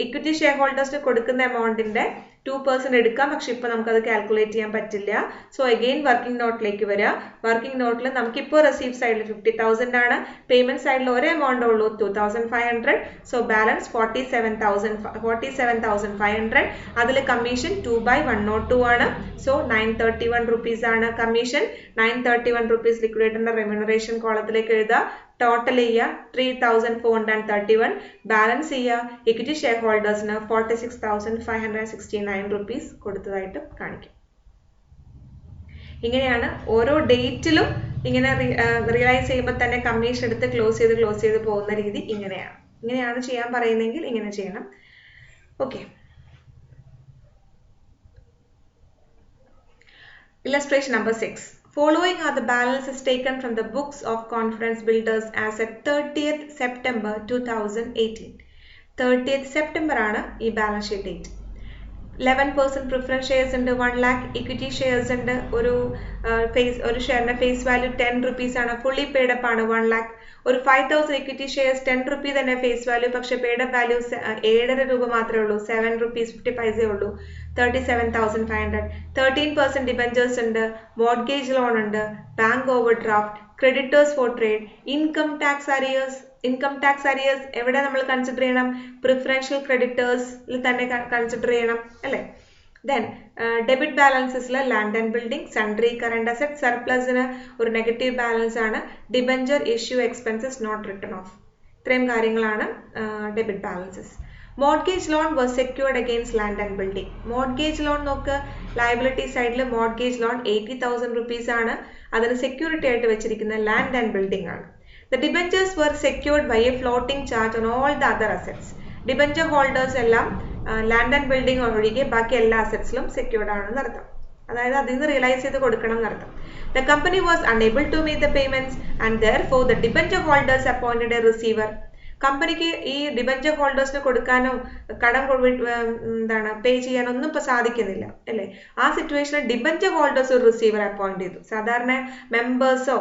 Equity share ഹോൾഡേഴ്സിന് കൊടുക്കുന്ന എമൗണ്ടിന്റെ 2% എടുക്കാം, പക്ഷെ ഇപ്പൊ നമുക്കത് കാൽക്കുലേറ്റ് ചെയ്യാൻ പറ്റില്ല. സോ അഗെയിൻ വർക്കിംഗ് നോട്ടിലേക്ക് വരിക. വർക്കിംഗ് നോട്ടിൽ നമുക്കിപ്പോൾ റെസീപ്റ്റ് സൈഡിൽ 50,000 ആണ്, പേയ്മെന്റ് സൈഡിൽ ഒരേ എമൗണ്ട് ഉള്ളൂ 2,500. So balance 47,500. അതിൽ കമ്മീഷൻ 2/102 ആണ്. സോ 931 rupees ആണ് കമ്മീഷൻ. 931 rupees ലിക്വിഡേറ്ററിന്റെ റെമ്യൂണറേഷൻ കോളത്തിലേക്ക് എഴുതുക. ടോട്ടൽ ചെയ്യുക 3,431. ബാലൻസ് ചെയ്യുക. ഇക്വിറ്റി ഷെയർ ഹോൾഡേഴ്സിന് 46,569 rupees കൊടുത്തതായിട്ട് കാണിക്കും. ഇങ്ങനെയാണ് ഓരോ ഡേറ്റിലും ഇങ്ങനെ റിയലൈസ് ചെയ്യുമ്പോൾ തന്നെ കമ്മീഷൻ എടുത്ത് ക്ലോസ് ചെയ്ത് പോകുന്ന രീതി ഇങ്ങനെയാണ് ചെയ്യാൻ പറയുന്നതെങ്കിൽ ഇങ്ങനെ ചെയ്യണം. Okay. Illustration number 6. Following are the balances taken from the books of Confidence Builders as at 30th September 2018. 30th September ആണ് ഈ balance sheet date. 11% preference shares ഉണ്ട്, 1 lakh ഇക്വിറ്റി ഷെയർസ് ഉണ്ട്, ഒരു ഷെയറിന്റെ ഫേസ് വാല്യൂ 10 rupees ആണ്, fully paid up ആണ് 1 lakh. ഒരു 5000 equity shares 10 rupee തന്നെ face value, പക്ഷെ പെയ്ഡ് അപ്പ് വാല്യൂ 7.5 രൂപ മാത്രമേ ഉള്ളൂ, 7 rupees 50 paise ഉള്ളൂ, 37,500. 13% ഡിബഞ്ചേഴ്സ് ഉണ്ട്, മോർഗേജ് ലോൺ ഉണ്ട്, bank over draft, creditors for trade, income tax arrears. Income tax arrears എവിടെ നമ്മൾ കൺസിഡർ ചെയ്യണം? പ്രിഫറൻഷ്യൽ ക്രെഡിറ്റേഴ്സിൽ തന്നെ കൺസിഡർ ചെയ്യണം അല്ലേ. ദെൻ ഡെബിറ്റ് ബാലൻസസിൽ land and building, sundry current asset, സർപ്ലസിന് ഒരു നെഗറ്റീവ് ബാലൻസ് ആണ്, debenture issue expenses not written off. ഇത്രയും കാര്യങ്ങളാണ് debit balances. Mortgage loan was secured against land and building. Mortgage loan നോക്ക്, ലയബിലിറ്റി സൈഡിൽ മോർഗേജ് ലോൺ 80,000 rupees ആണ്, അതിന് സെക്യൂരിറ്റി ആയിട്ട് വെച്ചിരിക്കുന്ന ലാൻഡ് ആൻഡ് ബിൽഡിംഗ് ആണ്. The debentures were secured by a floating charge on all the other assets. Debenture holders എല്ലാം land and building ഒഴികെ ബാക്കി എല്ലാ അസറ്റ്സിലും സെക്യൂർഡ് ആണെന്ന് അർത്ഥം. അതായത് അതിൽ നിന്ന് റിയലൈസ് ചെയ്ത് കൊടുക്കണം എന്നർത്ഥം. The company was unable to meet the payments and therefore the debenture holders appointed a receiver. കമ്പനിക്ക് ഈ ഡിബഞ്ചർ ഹോൾഡേഴ്സിന് കൊടുക്കാനോ കടം പേ ചെയ്യാനോ ഒന്നും ഇപ്പൊ സാധിക്കുന്നില്ല അല്ലേ. ആ സിറ്റുവേഷനിൽ ഡിബഞ്ചർ ഹോൾഡേഴ്സ് ഒരു റിസീവർ അപ്പോയിന്റ് ചെയ്തു. സാധാരണ മെമ്പേഴ്സോ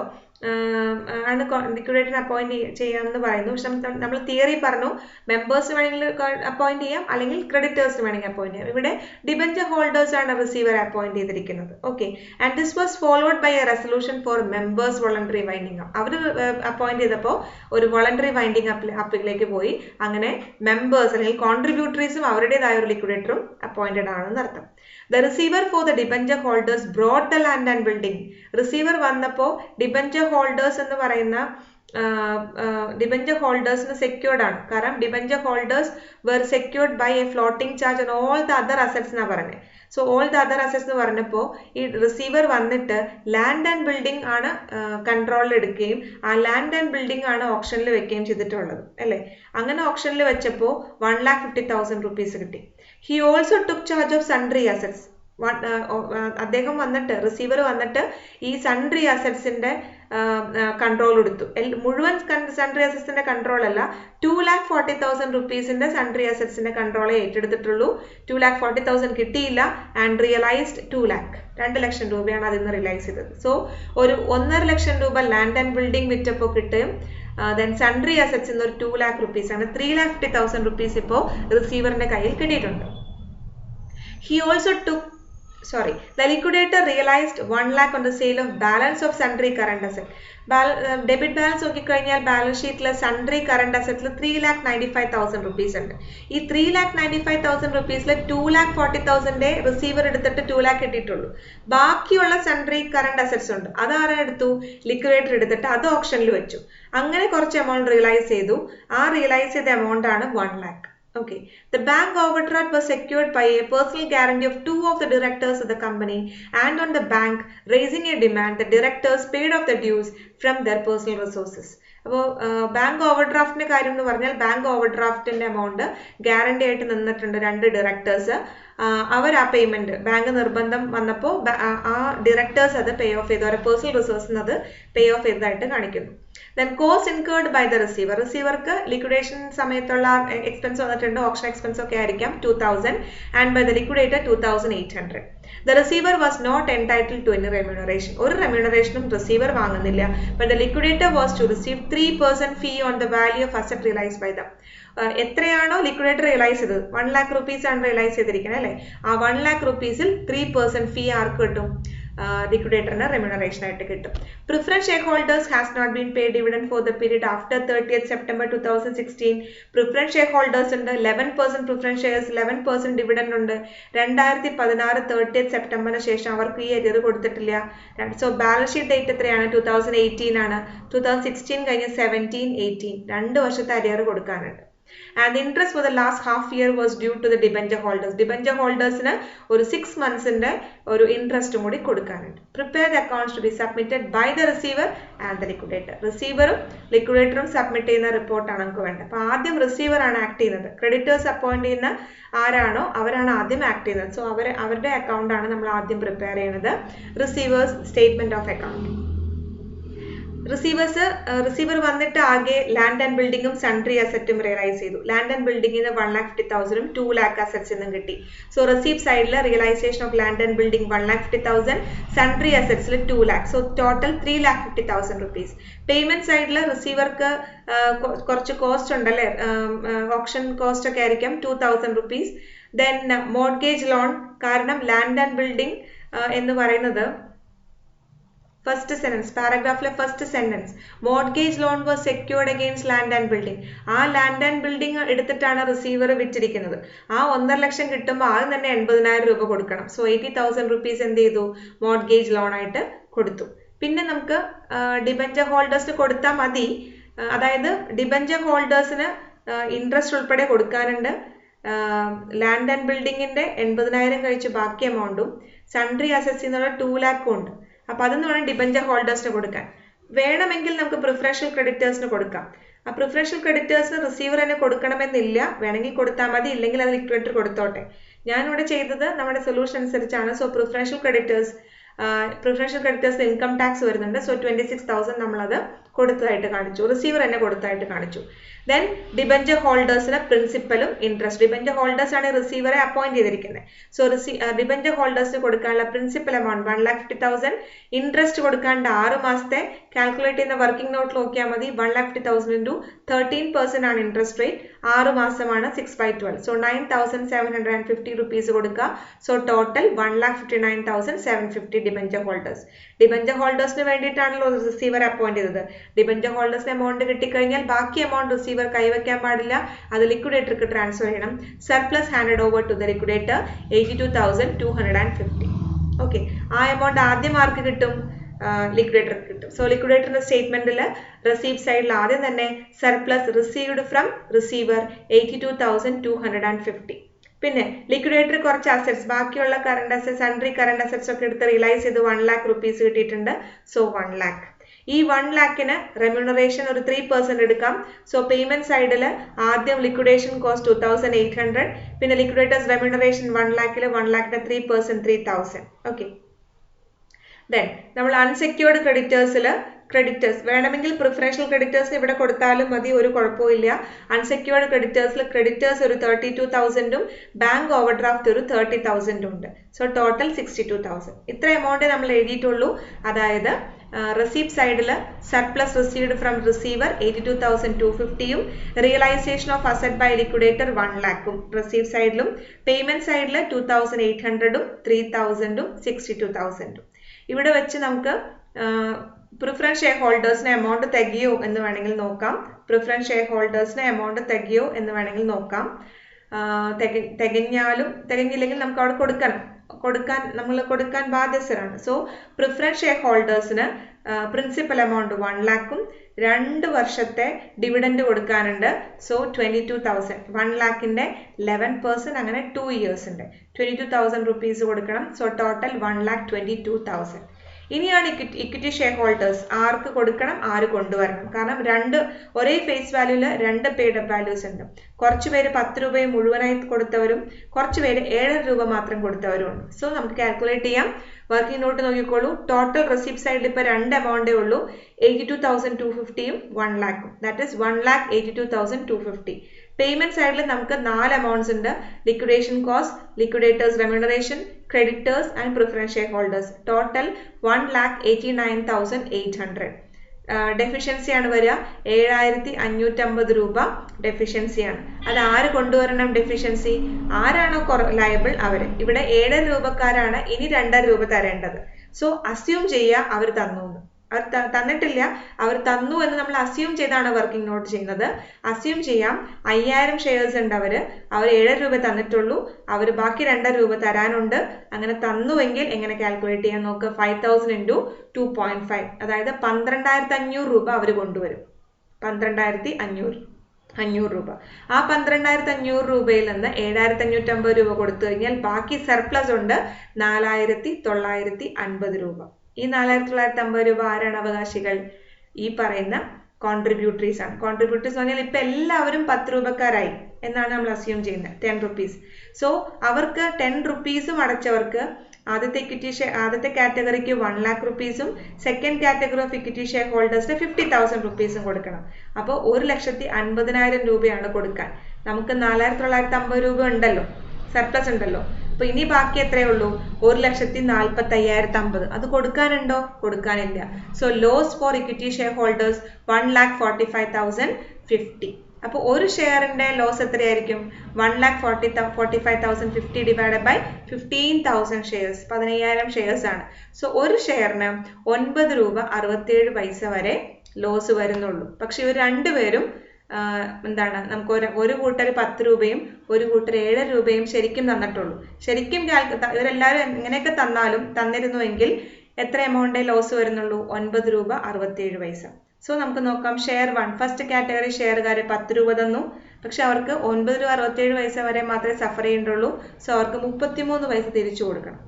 ആണ് ലിക്വിഡേറ്ററിനെ അപ്പോയിന്റ് ചെയ്യാമെന്ന് പറയുന്നു. പക്ഷെ നമ്മൾ തിയറി പറഞ്ഞു മെമ്പേഴ്സ് വേണമെങ്കിൽ അപ്പോയിന്റ് ചെയ്യാം, അല്ലെങ്കിൽ ക്രെഡിറ്റേഴ്സിന് വേണമെങ്കിൽ അപ്പോയിന്റ് ചെയ്യാം. ഇവിടെ ഡിബഞ്ചർ ഹോൾഡേഴ്സ് ആണ് റിസീവർ അപ്പോയിന്റ് ചെയ്തിരിക്കുന്നത്. Okay, and this was followed by a resolution for members voluntary winding up. അവർ അപ്പോയിന്റ് ചെയ്തപ്പോൾ ഒരു വോളണ്ടറി വൈൻഡിങ് അപ്പിലേക്ക് പോയി. അങ്ങനെ മെമ്പേഴ്സ് അല്ലെങ്കിൽ കോൺട്രിബ്യൂട്ടറീസും അവരുടേതായ ഒരു ലിക്വിഡേറ്ററും അപ്പോയിന്റഡ് ആണെന്ന് അർത്ഥം. The receiver for the debenture holders brought the land and building. Receiver വന്നപ്പോൾ ഡിബഞ്ചർ ഹോൾഡേഴ്സ് എന്ന് പറയുന്ന ഡിബഞ്ചർ ഹോൾഡേഴ്സിന് സെക്യൂർഡ് ആണ്. കാരണം debenture holders were secured by a floating charge on all the other assets എന്നാണ് പറഞ്ഞത്. So all the other assets എന്ന് പറഞ്ഞപ്പോൾ ഈ റിസീവർ വന്നിട്ട് ലാൻഡ് ആൻഡ് ബിൽഡിംഗ് ആണ് കൺട്രോളിൽ എടുക്കുകയും ആ ലാൻഡ് ആൻഡ് ബിൽഡിംഗ് ആണ് ഓപ്ഷനിൽ വെക്കുകയും ചെയ്തിട്ടുള്ളത് അല്ലേ. അങ്ങനെ ഓപ്ഷനിൽ വെച്ചപ്പോൾ 1,50,000 rupees കിട്ടി. He also took charge of sundry assets. അദ്ദേഹം വന്നിട്ട് റിസീവർ വന്നിട്ട് ഈ സൺട്രി അസറ്റ്സിന്റെ കൺട്രോൾ എടുത്തു. മുഴുവൻ സൺട്രി അസറ്റ്സിന്റെ കൺട്രോൾ അല്ല, 2,40,000 rupeesന്റെ സൺട്രി അസറ്റ്സിന്റെ കൺട്രോളെ ഏറ്റെടുത്തിട്ടുള്ളൂ. 2,40,000 കിട്ടിയില്ല ആൻഡ് റിയലൈസ്ഡ് 2 lakh. 2 ലക്ഷം രൂപയാണ് അതിൽ നിന്ന് റിയലൈസ് ചെയ്തത്. സോ ഒരു 1.5 ലക്ഷം രൂപ ലാൻഡ് ആൻഡ് ബിൽഡിംഗ് വിറ്റപ്പോൾ കിട്ടും. ദെൻ സൺട്രി അസറ്റ്സ് ഒരു 2 lakh rupees ആണ്. 3,50,000 rupees ഇപ്പോൾ റിസീവറിന്റെ കയ്യിൽ കിട്ടിയിട്ടുണ്ട്. He also took the liquidator realized 1 lakh on the sale of balance of sundry current asset. Debit balance നോക്കിക്കഴിഞ്ഞാൽ ബാലൻസ് ഷീറ്റിൽ സൺട്രി കറണ്ട് അസറ്റിൽ 3,95,000 rupees ഉണ്ട്. ഈ 3,95,000 rupeesൽ 2,40,000 റിസീവർ എടുത്തിട്ട് 2 lakh കിട്ടിയിട്ടുള്ളൂ. ബാക്കിയുള്ള സൺട്രി കറണ്ട് അസറ്റ്സ് ഉണ്ട്, അതാരെ എടുത്തു? ലിക്വിഡേറ്റർ എടുത്തിട്ട് അത് ഓപ്ഷനിൽ വെച്ചു. അങ്ങനെ കുറച്ച് എമൗണ്ട് റിയലൈസ് ചെയ്തു. ആ റിയലൈസ് ചെയ്ത എമൗണ്ട് ആണ് 1 lakh. Okay, the bank overdraft was secured by a personal guarantee of 2 of the directors of the company, and on the bank raising a demand, the directors paid off the dues from their personal resources. അപ്പോൾ bank ഓവർഡ്രാഫ്റ്റിന്റെ കാര്യം എന്ന് പറഞ്ഞാൽ bank ഓവർഡ്രാഫ്റ്റിന്റെ amount guarantee ആയിട്ട് നിന്നിട്ടുണ്ട് 2 directors. അവർ ആ payment bank നിർബന്ധം വന്നപ്പോൾ ആ ഡയറക്ടേഴ്സ് അത് പേ ഓഫ് ചെയ്തു. അവരുടെ പേഴ്സണൽ റിസോഴ്സിന് അത് പേ ഓഫ് ചെയ്തതായിട്ട് കാണിക്കുന്നു. Then cost incurred by the receiver. റിസീവർക്ക് ലിക്വിഡേഷൻ സമയത്തുള്ള എക്സ്പെൻസ് വന്നിട്ടുണ്ട്, ഓപ്ഷൻ എക്സ്പെൻസ് ഒക്കെ ആയിരിക്കാം 2,000 and by the liquidator 2,800. The receiver was not entitled to any remuneration. ഒരു റെമ്യൂണറേഷനും receiver വാങ്ങുന്നില്ല. But the liquidator was to receive 3% fee on the value of asset realized by them. എത്രയാണോ liquidator realise ചെയ്തത് 1 lakh rupees ആണ് realise ചെയ്തിരിക്കുന്നത് അല്ലേ. ആ 1 lakh rupeesൽ 3% ഫീ ആർക്ക് കിട്ടും? ലിക്വിഡേറ്ററിന് remuneration ആയിട്ട് കിട്ടും. Preference share holders has not been paid dividend for the period after 30th September 2016. Preference share holders ഉണ്ട്, 11% പ്രിഫറൻസ് ഷെയർസ്, 11% ഡിവിഡൻഡ് ഉണ്ട്. 2016 30th September ശേഷം അവർക്ക് ഈ അരിയർ കൊടുത്തിട്ടില്ല. സോ ബാലൻസ് ഷീറ്റ് ഡേറ്റ് എത്രയാണ്? 2018 ആണ്. 2016 കഴിഞ്ഞ് 17, 18 2 വർഷത്തെ അരിയർ കൊടുക്കാനുണ്ട്. And the interest for the last half year was due to the debenture holders. Debenture holders ഒരു 6 months ഒരു interest കൂടി കൊടുക്കാനുണ്ട്. Prepare the accounts to be submitted by the receiver and the liquidator. Receiverും liquidatorും submit ചെയ്യുന്ന റിപ്പോർട്ടാണ് നമുക്ക് വേണ്ടത്. അപ്പോൾ ആദ്യം receiver ആണ് ആക്ട് ചെയ്യുന്നത്. Creditors appoint ചെയ്യുന്ന ആരാണോ അവരാണ് ആദ്യം ആക്ട് ചെയ്യുന്നത്. സോ അവരുടെ അക്കൗണ്ട് ആണ് നമ്മൾ ആദ്യം പ്രിപ്പയർ ചെയ്യുന്നത്. Receivers statement of account. Receiver വന്നിട്ട് ആകെ ലാൻഡ് ആൻഡ് ബിൽഡിങ്ങും സൺട്രി അസറ്റും റിയലൈസ് ചെയ്തു. ലാൻഡ് ആൻഡ് ബിൽഡിങ്ങിന് 1,50,000 2 lakh അസറ്റ്സ് എന്നും കിട്ടി. സോ റിസീവ് സൈഡിൽ realisation of land and building 1,50,000, sundry അസറ്റ്സിൽ 2 lakh. So total 3,50,000 rupees. Payment സൈഡിൽ റിസീവർക്ക് കുറച്ച് കോസ്റ്റ് ഉണ്ടല്ലേ, ഓപ്ഷൻ കോസ്റ്റ് ഒക്കെ ആയിരിക്കും 2,000 rupees. ദെൻ മോർഗേജ് ലോൺ, കാരണം ലാൻഡ് ആൻഡ് ബിൽഡിംഗ് എന്ന് പറയുന്നത് ഫസ്റ്റ് സെന്റൻസ് പാരഗ്രാഫിലെ first sentence mortgage loan was secured against land and building. ആ ലാൻഡ് ആൻഡ് ബിൽഡിംഗ് എടുത്തിട്ടാണ് റിസീവർ വിറ്റിരിക്കുന്നത്. ആ 1.5 ലക്ഷം കിട്ടുമ്പോൾ ആദ്യം തന്നെ 80,000 രൂപ കൊടുക്കണം. സോ 80,000 rupees എന്ത് ചെയ്തു, മോർഗേജ് ലോൺ ആയിട്ട് കൊടുത്തു. പിന്നെ നമുക്ക് ഡിബഞ്ചർ ഹോൾഡേഴ്സിന് കൊടുത്താൽ മതി. അതായത് ഡിബഞ്ചർ ഹോൾഡേഴ്സിന് ഇൻട്രസ്റ്റ് ഉൾപ്പെടെ കൊടുക്കാനുണ്ട്. ലാൻഡ് ആൻഡ് ബിൽഡിങ്ങിന്റെ 80,000 കഴിച്ച് ബാക്കി എമൗണ്ടും സൺട്രി അസറ്റ്സിൽ നിന്നുള്ള 2 lakh ഉണ്ട്. അപ്പോൾ അതൊന്നും വേണം ഡിബഞ്ചർ ഹോൾഡേഴ്സിന് കൊടുക്കാൻ. വേണമെങ്കിൽ നമുക്ക് പ്രിഫറൻഷ്യൽ ക്രെഡിറ്റേഴ്സിന് കൊടുക്കാം. ആ പ്രിഫറൻഷ്യൽ ക്രെഡിറ്റേഴ്സിന് റിസീവർ തന്നെ കൊടുക്കണമെന്നില്ല, വേണമെങ്കിൽ കൊടുത്താൽ മതി, ഇല്ലെങ്കിൽ അത് ലിക്വിഡേറ്റർ കൊടുത്തോട്ടെ. ഞാനിവിടെ ചെയ്തത് നമ്മുടെ സൊല്യൂഷൻ അനുസരിച്ചാണ്. So preferential creditors income tax വരുന്നുണ്ട്. സോ 26,000 നമ്മളത് കൊടുത്തതായിട്ട് കാണിച്ചു, റിസീവർ തന്നെ കൊടുത്തതായിട്ട് കാണിച്ചു. ദെൻ ഡിബഞ്ചർ ഹോൾഡേഴ്സിന് പ്രിൻസിപ്പലും ഇൻട്രസ്റ്റ്. ഡിബഞ്ചർ ഹോൾഡേഴ്സ് ആണ് റിസീവറെ അപ്പോയിന്റ് ചെയ്തിരിക്കുന്നത്. സോ ഡിബഞ്ചർ ഹോൾഡേഴ്സിന് കൊടുക്കാനുള്ള പ്രിൻസിപ്പൽ എമൗണ്ട് 1,50,000, ഇൻട്രസ്റ്റ് കൊടുക്കാണ്ട് 6 മാസത്തെ കാൽക്കുലേറ്റ് ചെയ്യുന്ന വർക്കിംഗ് നോട്ട് നോക്കിയാൽ മതി. 1,50,000 into 13% ആണ് ഇൻട്രസ്റ്റ് റേറ്റ്. 6 മാസമാണ് 6/12. സോ 9,750 rupees കൊടുക്കുക. So total 1,59,750 debenture holders. Debenture ഹോൾഡേഴ്സിന് വേണ്ടിയിട്ടാണല്ലോ റിസീവർ അപ്പോയിന്റ് ചെയ്തത്. ഡിബഞ്ചർ ഹോൾഡേഴ്സിന് എമൗണ്ട് കിട്ടിക്കഴിഞ്ഞാൽ ബാക്കി എമൗണ്ട് റിസീവർ കൈവയ്ക്കാൻ പാടില്ല, അത് ലിക്വിഡേറ്റർക്ക് ട്രാൻസ്ഫർ ചെയ്യണം. Surplus handed over to the liquidator 82,250. Okay, ആ എമൗണ്ട് ആദ്യം ആർക്ക് കിട്ടും, ലിക്വിഡേറ്റർക്ക് കിട്ടും. സോ ലിക്വിഡേറ്ററിന്റെ സ്റ്റേറ്റ്മെന്റിൽ റിസീവ് സൈഡിൽ ആദ്യം തന്നെ സർപ്ലസ് റിസീവ്ഡ് ഫ്രം റിസീവർ 82,250. പിന്നെ ലിക്വിഡേറ്റർ കുറച്ച് അസറ്റ്സ്, ബാക്കിയുള്ള current assets, sundry current assets ഒക്കെ എടുത്ത് റിയലൈസ് ചെയ്ത് 1 lakh rupees കിട്ടിയിട്ടുണ്ട്. So 1 lakh. ഈ 1 lakhന് റെമ്യൂണറേഷൻ ഒരു 3% എടുക്കാം. സോ പേയ്മെന്റ് സൈഡിൽ ആദ്യം ലിക്വിഡേഷൻ കോസ്റ്റ് 2,800, പിന്നെ ലിക്വിഡേറ്റേഴ്സ് റെമ്യൂണറേഷൻ 1 lakhല് 1 lakhന്റെ 3% 3,000. ഓക്കെ, ദെൻ നമ്മൾ അൺസെക്യൂർഡ് ക്രെഡിറ്റേഴ്സ് വേണമെങ്കിൽ പ്രിഫറൻഷ്യൽ ക്രെഡിറ്റേഴ്സ് ഇവിടെ കൊടുത്താലും മതി, ഒരു കുഴപ്പമില്ല. അൺസെക്യൂർഡ് ക്രെഡിറ്റേഴ്സ് ഒരു 32,000ഉം ബാങ്ക് ഓവർഡ്രാഫ്റ്റ് ഒരു 30,000 ഉണ്ട്. So total 62,000. ഇത്ര എമൗണ്ട് നമ്മൾ എഴുതിയിട്ടുള്ളൂ. അതായത് റെസീപ്റ്റ് സൈഡിൽ സർപ്ലസ് റിസീവ്ഡ് ഫ്രം റിസീവർ 82,250യും realisation of asset by liquidator 1 lakhഉം റിസീവ് സൈഡിലും, പേയ്മെന്റ് സൈഡിൽ 2,800ഉം 3,000ഉം 62,000ഉം. ഇവിടെ വെച്ച് നമുക്ക് പ്രിഫറൻസ് ഷെയർ ഹോൾഡേഴ്സിന് എമൗണ്ട് തികയോ എന്ന് വേണമെങ്കിൽ നോക്കാം. പ്രിഫറൻസ് ഷെയർ ഹോൾഡേഴ്സിന് എമൗണ്ട് തികയോ എന്ന് വേണമെങ്കിൽ നോക്കാം. തികഞ്ഞില്ലെങ്കിൽ നമുക്ക് അവിടെ കൊടുക്കാൻ ബാധ്യസ്ഥരാണ്. സോ പ്രിഫറൻസ് ഷെയർ ഹോൾഡേഴ്സിന് പ്രിൻസിപ്പൽ എമൗണ്ട് 1 lakhഉം 2 വർഷത്തെ ഡിവിഡൻഡ് കൊടുക്കാനുണ്ട്. സോ 22,000. 1 lakhന്റെ 11%, അങ്ങനെ 2 years ഉണ്ട്. 22,000 rupees കൊടുക്കണം. So total 1,22,000. ഇനിയാണ് ഇക്വിറ്റി ഷെയർ ഹോൾഡേഴ്സ്. ആർക്ക് കൊടുക്കണം, ആര് കൊണ്ടുവരണം. കാരണം ഒരേ ഫേസ് വാല്യൂല് 2 പെയ്ഡ് അപ്പ് വാല്യൂസ് ഉണ്ട്. കുറച്ച് പേര് 10 രൂപയും മുഴുവനായി കൊടുത്തവരും കുറച്ച് പേര് 7 രൂപ മാത്രം കൊടുത്തവരും ഉണ്ട്. സോ നമുക്ക് കാൽക്കുലേറ്റ് ചെയ്യാം. വർക്കിംഗ് നോട്ട് നോക്കിക്കോളൂ. ടോട്ടൽ റെസിപ്റ്റ് സൈഡിൽ ഇപ്പോൾ 2 എമൗണ്ടേ ഉള്ളൂ, 82,250യും 1 lakhഉം. That is 1,82,250. പേയ്മെന്റ് സൈഡിൽ നമുക്ക് 4 എമൗണ്ട്സ് ഉണ്ട്. Liquidation cost, liquidator's remuneration, creditors and preference share holders. Total 1,89,800. ഡെഫിഷ്യൻസിയാണ് വരിക 7,550 രൂപ ഡെഫിഷ്യൻസിയാണ്. അത് ആര് കൊണ്ടുവരണം ഡെഫിഷ്യൻസി? ആരാണോ ലയബിൾ അവര്. ഇവിടെ 7 രൂപക്കാരാണ് ഇനി 2 രൂപ തരേണ്ടത്. സോ അസ്യൂം ചെയ്യുക അവർ തന്നു. അവർ തന്നിട്ടില്ല, അവർ തന്നു എന്ന് നമ്മൾ അസ്യൂം ചെയ്താണ് വർക്കിംഗ് നോട്ട് ചെയ്യുന്നത്. അസ്യൂം ചെയ്യാം 5,000 ഷെയർസ് ഉണ്ട്, അവർ 7 രൂപ തന്നിട്ടുള്ളൂ, അവർ ബാക്കി 2 രൂപ തരാനുണ്ട്. അങ്ങനെ തന്നുവെങ്കിൽ എങ്ങനെ കാൽക്കുലേറ്റ് ചെയ്യാൻ നോക്കുക. 5,000 into 2.5, അതായത് 12,500 രൂപ അവർ കൊണ്ടുവരും. 12,500. 500 രൂപ. ആ 12,500 രൂപയിൽ നിന്ന് 7,550 രൂപ കൊടുത്തു കഴിഞ്ഞാൽ ബാക്കി സർപ്ലസ് ഉണ്ട് 4,950 രൂപ. ഈ 4,950 രൂപ ആരാണ് അവകാശികൾ? ഈ പറയുന്ന കോൺട്രിബ്യൂട്ടറീസ് ആണ്. കോൺട്രിബ്യൂട്ടറീസ് പറഞ്ഞാൽ ഇപ്പൊ എല്ലാവരും 10 രൂപക്കാരായി എന്നാണ് നമ്മൾ അസ്യൂം ചെയ്യുന്നത്. 10 rupees. സോ അവർക്ക് 10 rupees അടച്ചവർക്ക് ആദ്യത്തെ കാറ്റഗറിക്ക് 1 lakh rupees second category of equity share ഹോൾഡേഴ്സിന് 50,000 rupees കൊടുക്കണം. അപ്പോൾ 1,50,000 രൂപയാണ് കൊടുക്കാൻ. നമുക്ക് 4,950 രൂപ ഉണ്ടല്ലോ, സർപ്ലസ് ഉണ്ടല്ലോ. അപ്പൊ ഇനി ബാക്കി എത്രയേ ഉള്ളൂ? 1,45,050. അത് കൊടുക്കാനുണ്ടോ? കൊടുക്കാനില്ല. So loss for equity share holders 1,45,050. അപ്പോൾ ഒരു ഷെയറിന്റെ ലോസ് എത്രയായിരിക്കും? 1,45,050 ഡിവൈഡഡ് ബൈ 15,000 ഷെയർസ്, 15,000 ഷെയർസ് ആണ്. സോ ഒരു ഷെയറിന് 9 രൂപ 67 പൈസ വരെ ലോസ് വരുന്നുള്ളൂ. പക്ഷെ ഇവർ രണ്ടുപേരും എന്താണ്, നമുക്ക് ഒരു കൂട്ടർ 10 രൂപയും ഒരു കൂട്ടർ 7 രൂപയും ശരിക്കും തന്നിട്ടുള്ളൂ. ശരിക്കും ഇവരെല്ലാവരും എങ്ങനെയൊക്കെ തന്നിരുന്നുവെങ്കിൽ എത്ര എമൗണ്ടേ ലോസ് വരുന്നുള്ളൂ? 9 രൂപ 67 പൈസ. സോ നമുക്ക് നോക്കാം. ഷെയർ 1 ഫസ്റ്റ് കാറ്റഗറി ഷെയർകാര് 10 രൂപ തന്നു. പക്ഷെ അവർക്ക് 9 രൂപ 67 പൈസ വരെ മാത്രമേ സഫർ ചെയ്യേണ്ടുള്ളൂ. സോ അവർക്ക് 33 പൈസ തിരിച്ചു കൊടുക്കണം.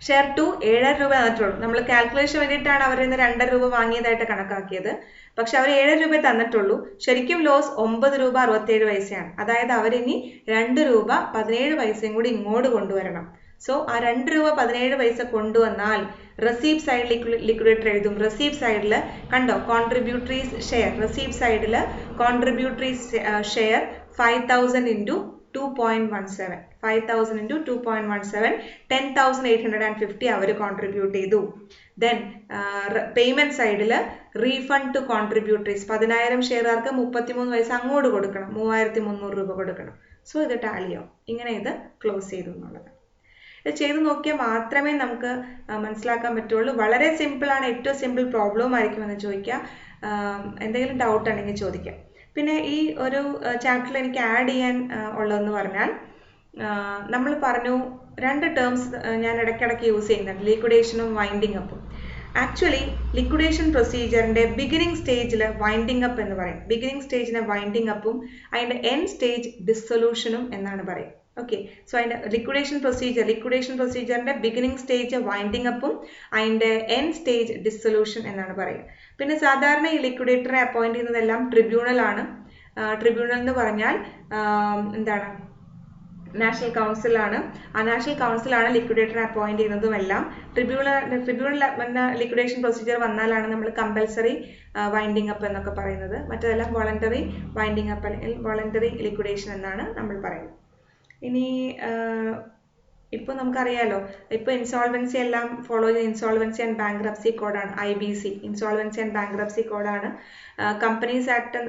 ഷെയർ 2 7 രൂപ തന്നിട്ടുള്ളൂ. നമ്മൾ കാൽക്കുലേഷൻ വേണ്ടിയിട്ടാണ് അവരിൽ നിന്ന് 2 രൂപ വാങ്ങിയതായിട്ട് കണക്കാക്കിയത്. പക്ഷെ അവർ 7 രൂപ തന്നിട്ടുള്ളൂ. ശരിക്കും ലോസ് 9 രൂപ 67 പൈസയാണ്. അതായത് അവരിനി 2 രൂപ 17 പൈസയും കൂടി ഇങ്ങോട്ട് കൊണ്ടുവരണം. സോ ആ 2 രൂപ 17 പൈസ കൊണ്ടുവന്നാൽ റെസീപ്റ്റ് സൈഡിൽ ലിക്വിഡേറ്റർ എഴുതും. റെസീപ്റ്റ് സൈഡിൽ കണ്ടോ, കോൺട്രിബ്യൂട്ടറീസ് ഷെയർ, റെസീപ്റ്റ് സൈഡിൽ കോൺട്രിബ്യൂട്ടറീസ് ഷെയർ 5,000 into 2.17, 5,000 into 2.17, 10,850 അവർ കോൺട്രിബ്യൂട്ട് ചെയ്തു. ദെൻ പേയ്മെന്റ് സൈഡിൽ റീഫണ്ട് ടു കോൺട്രിബ്യൂട്ടറീസ് 10,000 ഷെയർകാർക്ക് 33 പൈസ അങ്ങോട്ട് കൊടുക്കണം, 3,300 രൂപ കൊടുക്കണം. സോ ഇത് ടാലിയോ, ഇങ്ങനെ ഇത് ക്ലോസ് ചെയ്തു എന്നുള്ളത്. ഇത് ചെയ്ത് നോക്കിയാൽ മാത്രമേ നമുക്ക് മനസ്സിലാക്കാൻ പറ്റുള്ളൂ. വളരെ സിമ്പിൾ ആണ്, ഏറ്റവും സിമ്പിൾ പ്രോബ്ലം ആയിരിക്കുമെന്ന് ചോദിക്കുക. എന്തെങ്കിലും ഡൗട്ട് ഉണ്ടെങ്കിൽ ചോദിക്കാം. പിന്നെ ഈ ഒരു ചാപ്റ്ററിൽ എനിക്ക് ആഡ് ചെയ്യാൻ ഉള്ളതെന്ന് പറഞ്ഞാൽ, നമ്മൾ പറഞ്ഞു 2 ടേംസ് ഞാൻ ഇടയ്ക്കിടയ്ക്ക് യൂസ് ചെയ്യുന്നുണ്ട്, ലിക്വിഡേഷനും വൈൻഡിങ് അപ്പും. ആക്ച്വലി ലിക്വിഡേഷൻ പ്രൊസീജിയറിന്റെ ബിഗിനിങ് സ്റ്റേജിൽ വൈൻഡിങ് അപ്പ് എന്ന് പറയും. ബിഗിനിങ് സ്റ്റേജിനെ വൈൻഡിങ് അപ്പും അതിന്റെ എൻഡ് സ്റ്റേജ് ഡിസൊല്യൂഷനും എന്നാണ് പറയുക. ഓക്കെ, സോ അതിന്റെ ലിക്വിഡേഷൻ പ്രൊസീജിയറിന്റെ ബിഗിനിങ് സ്റ്റേജ് വൈൻഡിങ് അപ്പും അതിന്റെ എൻഡ് സ്റ്റേജ് ഡിസൊല്യൂഷൻ എന്നാണ് പറയുക. പിന്നെ സാധാരണ ഈ ലിക്വിഡേറ്ററെ അപ്പോയിന്റ് ചെയ്യുന്നതെല്ലാം ട്രിബ്യൂണൽ ആണ്. ട്രിബ്യൂണൽ എന്ന് പറഞ്ഞാൽ എന്താണ്, നാഷണൽ കൗൺസിലാണ്. ആ നാഷണൽ കൗൺസിലാണ് ലിക്വിഡേറ്ററെ അപ്പോയിന്റ് ചെയ്യുന്നതും എല്ലാം. ട്രിബ്യൂണൽ ലിക്വിഡേഷൻ പ്രൊസീജിയർ വന്നാലാണ് നമ്മൾ കമ്പൽസറി വൈൻഡിങ് അപ്പ് എന്നൊക്കെ പറയുന്നത്. മറ്റതെല്ലാം വോളണ്ടറി വൈൻഡിങ് അപ്പ് അല്ലെങ്കിൽ വോളണ്ടറി ലിക്വിഡേഷൻ എന്നാണ് നമ്മൾ പറയുന്നത്. ഇനി ഇപ്പോൾ നമുക്കറിയാലോ, ഇപ്പോൾ ഇൻസോൾവൻസി എല്ലാം ഫോളോ ചെയ്യുന്ന ഇൻസോൾവൻസി ആൻഡ് ബാങ്ക്രപ്സി കോഡാണ്, IBC, ഇൻസോൾവൻസി ആൻഡ് ബാങ്ക്രപ്സി കോഡാണ്. കമ്പനീസ് ആക്ട്,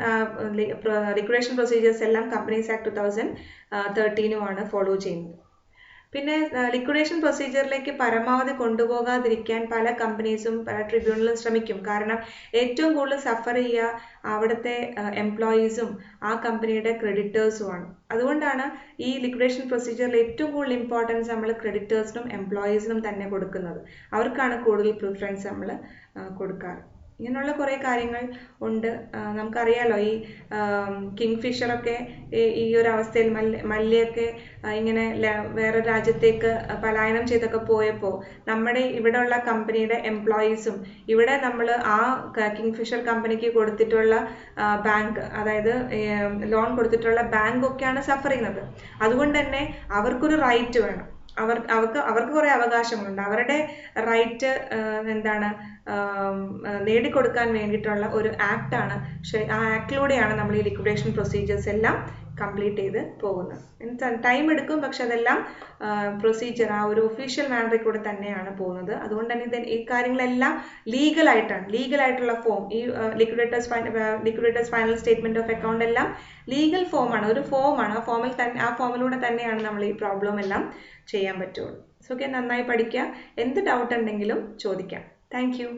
ലിക്വിഡേഷൻ പ്രൊസീജിയേഴ്സ് എല്ലാം കമ്പനീസ് ആക്ട് 2013 ഫോളോ ചെയ്യുന്നത്. പിന്നെ ലിക്വിഡേഷൻ പ്രൊസീജിയറിലേക്ക് പരമാവധി കൊണ്ടുപോകാതിരിക്കാൻ പല കമ്പനീസും പല ട്രിബ്യൂണലും ശ്രമിക്കും. കാരണം ഏറ്റവും കൂടുതൽ സഫർ ചെയ്യുക അവിടുത്തെ എംപ്ലോയീസും ആ കമ്പനിയുടെ ക്രെഡിറ്റേഴ്സുമാണ്. അതുകൊണ്ടാണ് ഈ ലിക്വിഡേഷൻ പ്രൊസീജിയറിൽ ഏറ്റവും കൂടുതൽ ഇമ്പോർട്ടൻസ് നമ്മൾ ക്രെഡിറ്റേഴ്സിനും എംപ്ലോയീസിനും തന്നെ കൊടുക്കുന്നത്. അവർക്കാണ് കൂടുതൽ പ്രിഫറൻസ് നമ്മൾ കൊടുക്കാറ്. ഇങ്ങനെയുള്ള കുറേ കാര്യങ്ങൾ ഉണ്ട്. നമുക്കറിയാലോ, ഈ കിങ്ഫിഷറൊക്കെ ഈ ഒരു അവസ്ഥയിൽ മല്ലിയൊക്കെ ഇങ്ങനെ വേറെ രാജ്യത്തേക്ക് പലായനം ചെയ്തൊക്കെ പോയപ്പോൾ നമ്മുടെ ഇവിടെയുള്ള കമ്പനിയുടെ എംപ്ലോയീസും ഇവിടെ നമ്മൾ ആ കിങ്ഫിഷർ കമ്പനിക്ക് കൊടുത്തിട്ടുള്ള ബാങ്ക്, അതായത് ലോൺ കൊടുത്തിട്ടുള്ള ബാങ്കൊക്കെയാണ് സഫർ ചെയ്യുന്നത്. അതുകൊണ്ട് തന്നെ അവർക്കൊരു റൈറ്റ് വേണം. അവർക്ക് കുറെ അവകാശങ്ങളുണ്ട്. അവരുടെ റൈറ്റ് എന്താണ് നേടിക്കൊടുക്കാൻ വേണ്ടിയിട്ടുള്ള ഒരു ആക്ടാണ്. ആ ആക്ടിലൂടെയാണ് നമ്മൾ ഈ ലിക്വിഡേഷൻ പ്രൊസീജിയേഴ്സ് എല്ലാം കംപ്ലീറ്റ് ചെയ്ത് പോകുന്നത്. ടൈം എടുക്കും, പക്ഷെ അതെല്ലാം പ്രൊസീജിയർ ആ ഒരു ഒഫീഷ്യൽ മാനറിൽ കൂടെ തന്നെയാണ് പോകുന്നത്. അതുകൊണ്ട് തന്നെ ഈ കാര്യങ്ങളെല്ലാം ലീഗലായിട്ടുള്ള ഫോം, ഈ liquidators final statement of account എല്ലാം ലീഗൽ ഫോമാണ്, ഒരു ഫോമാണ്. ആ ഫോമിലൂടെ തന്നെയാണ് നമ്മൾ ഈ പ്രോബ്ലം എല്ലാം ചെയ്യാൻ പറ്റുള്ളൂ. സോ ഓക്കെ, നന്നായി പഠിക്കുക. എന്ത് ഡൗട്ട് ഉണ്ടെങ്കിലും ചോദിക്കാം. Thank you.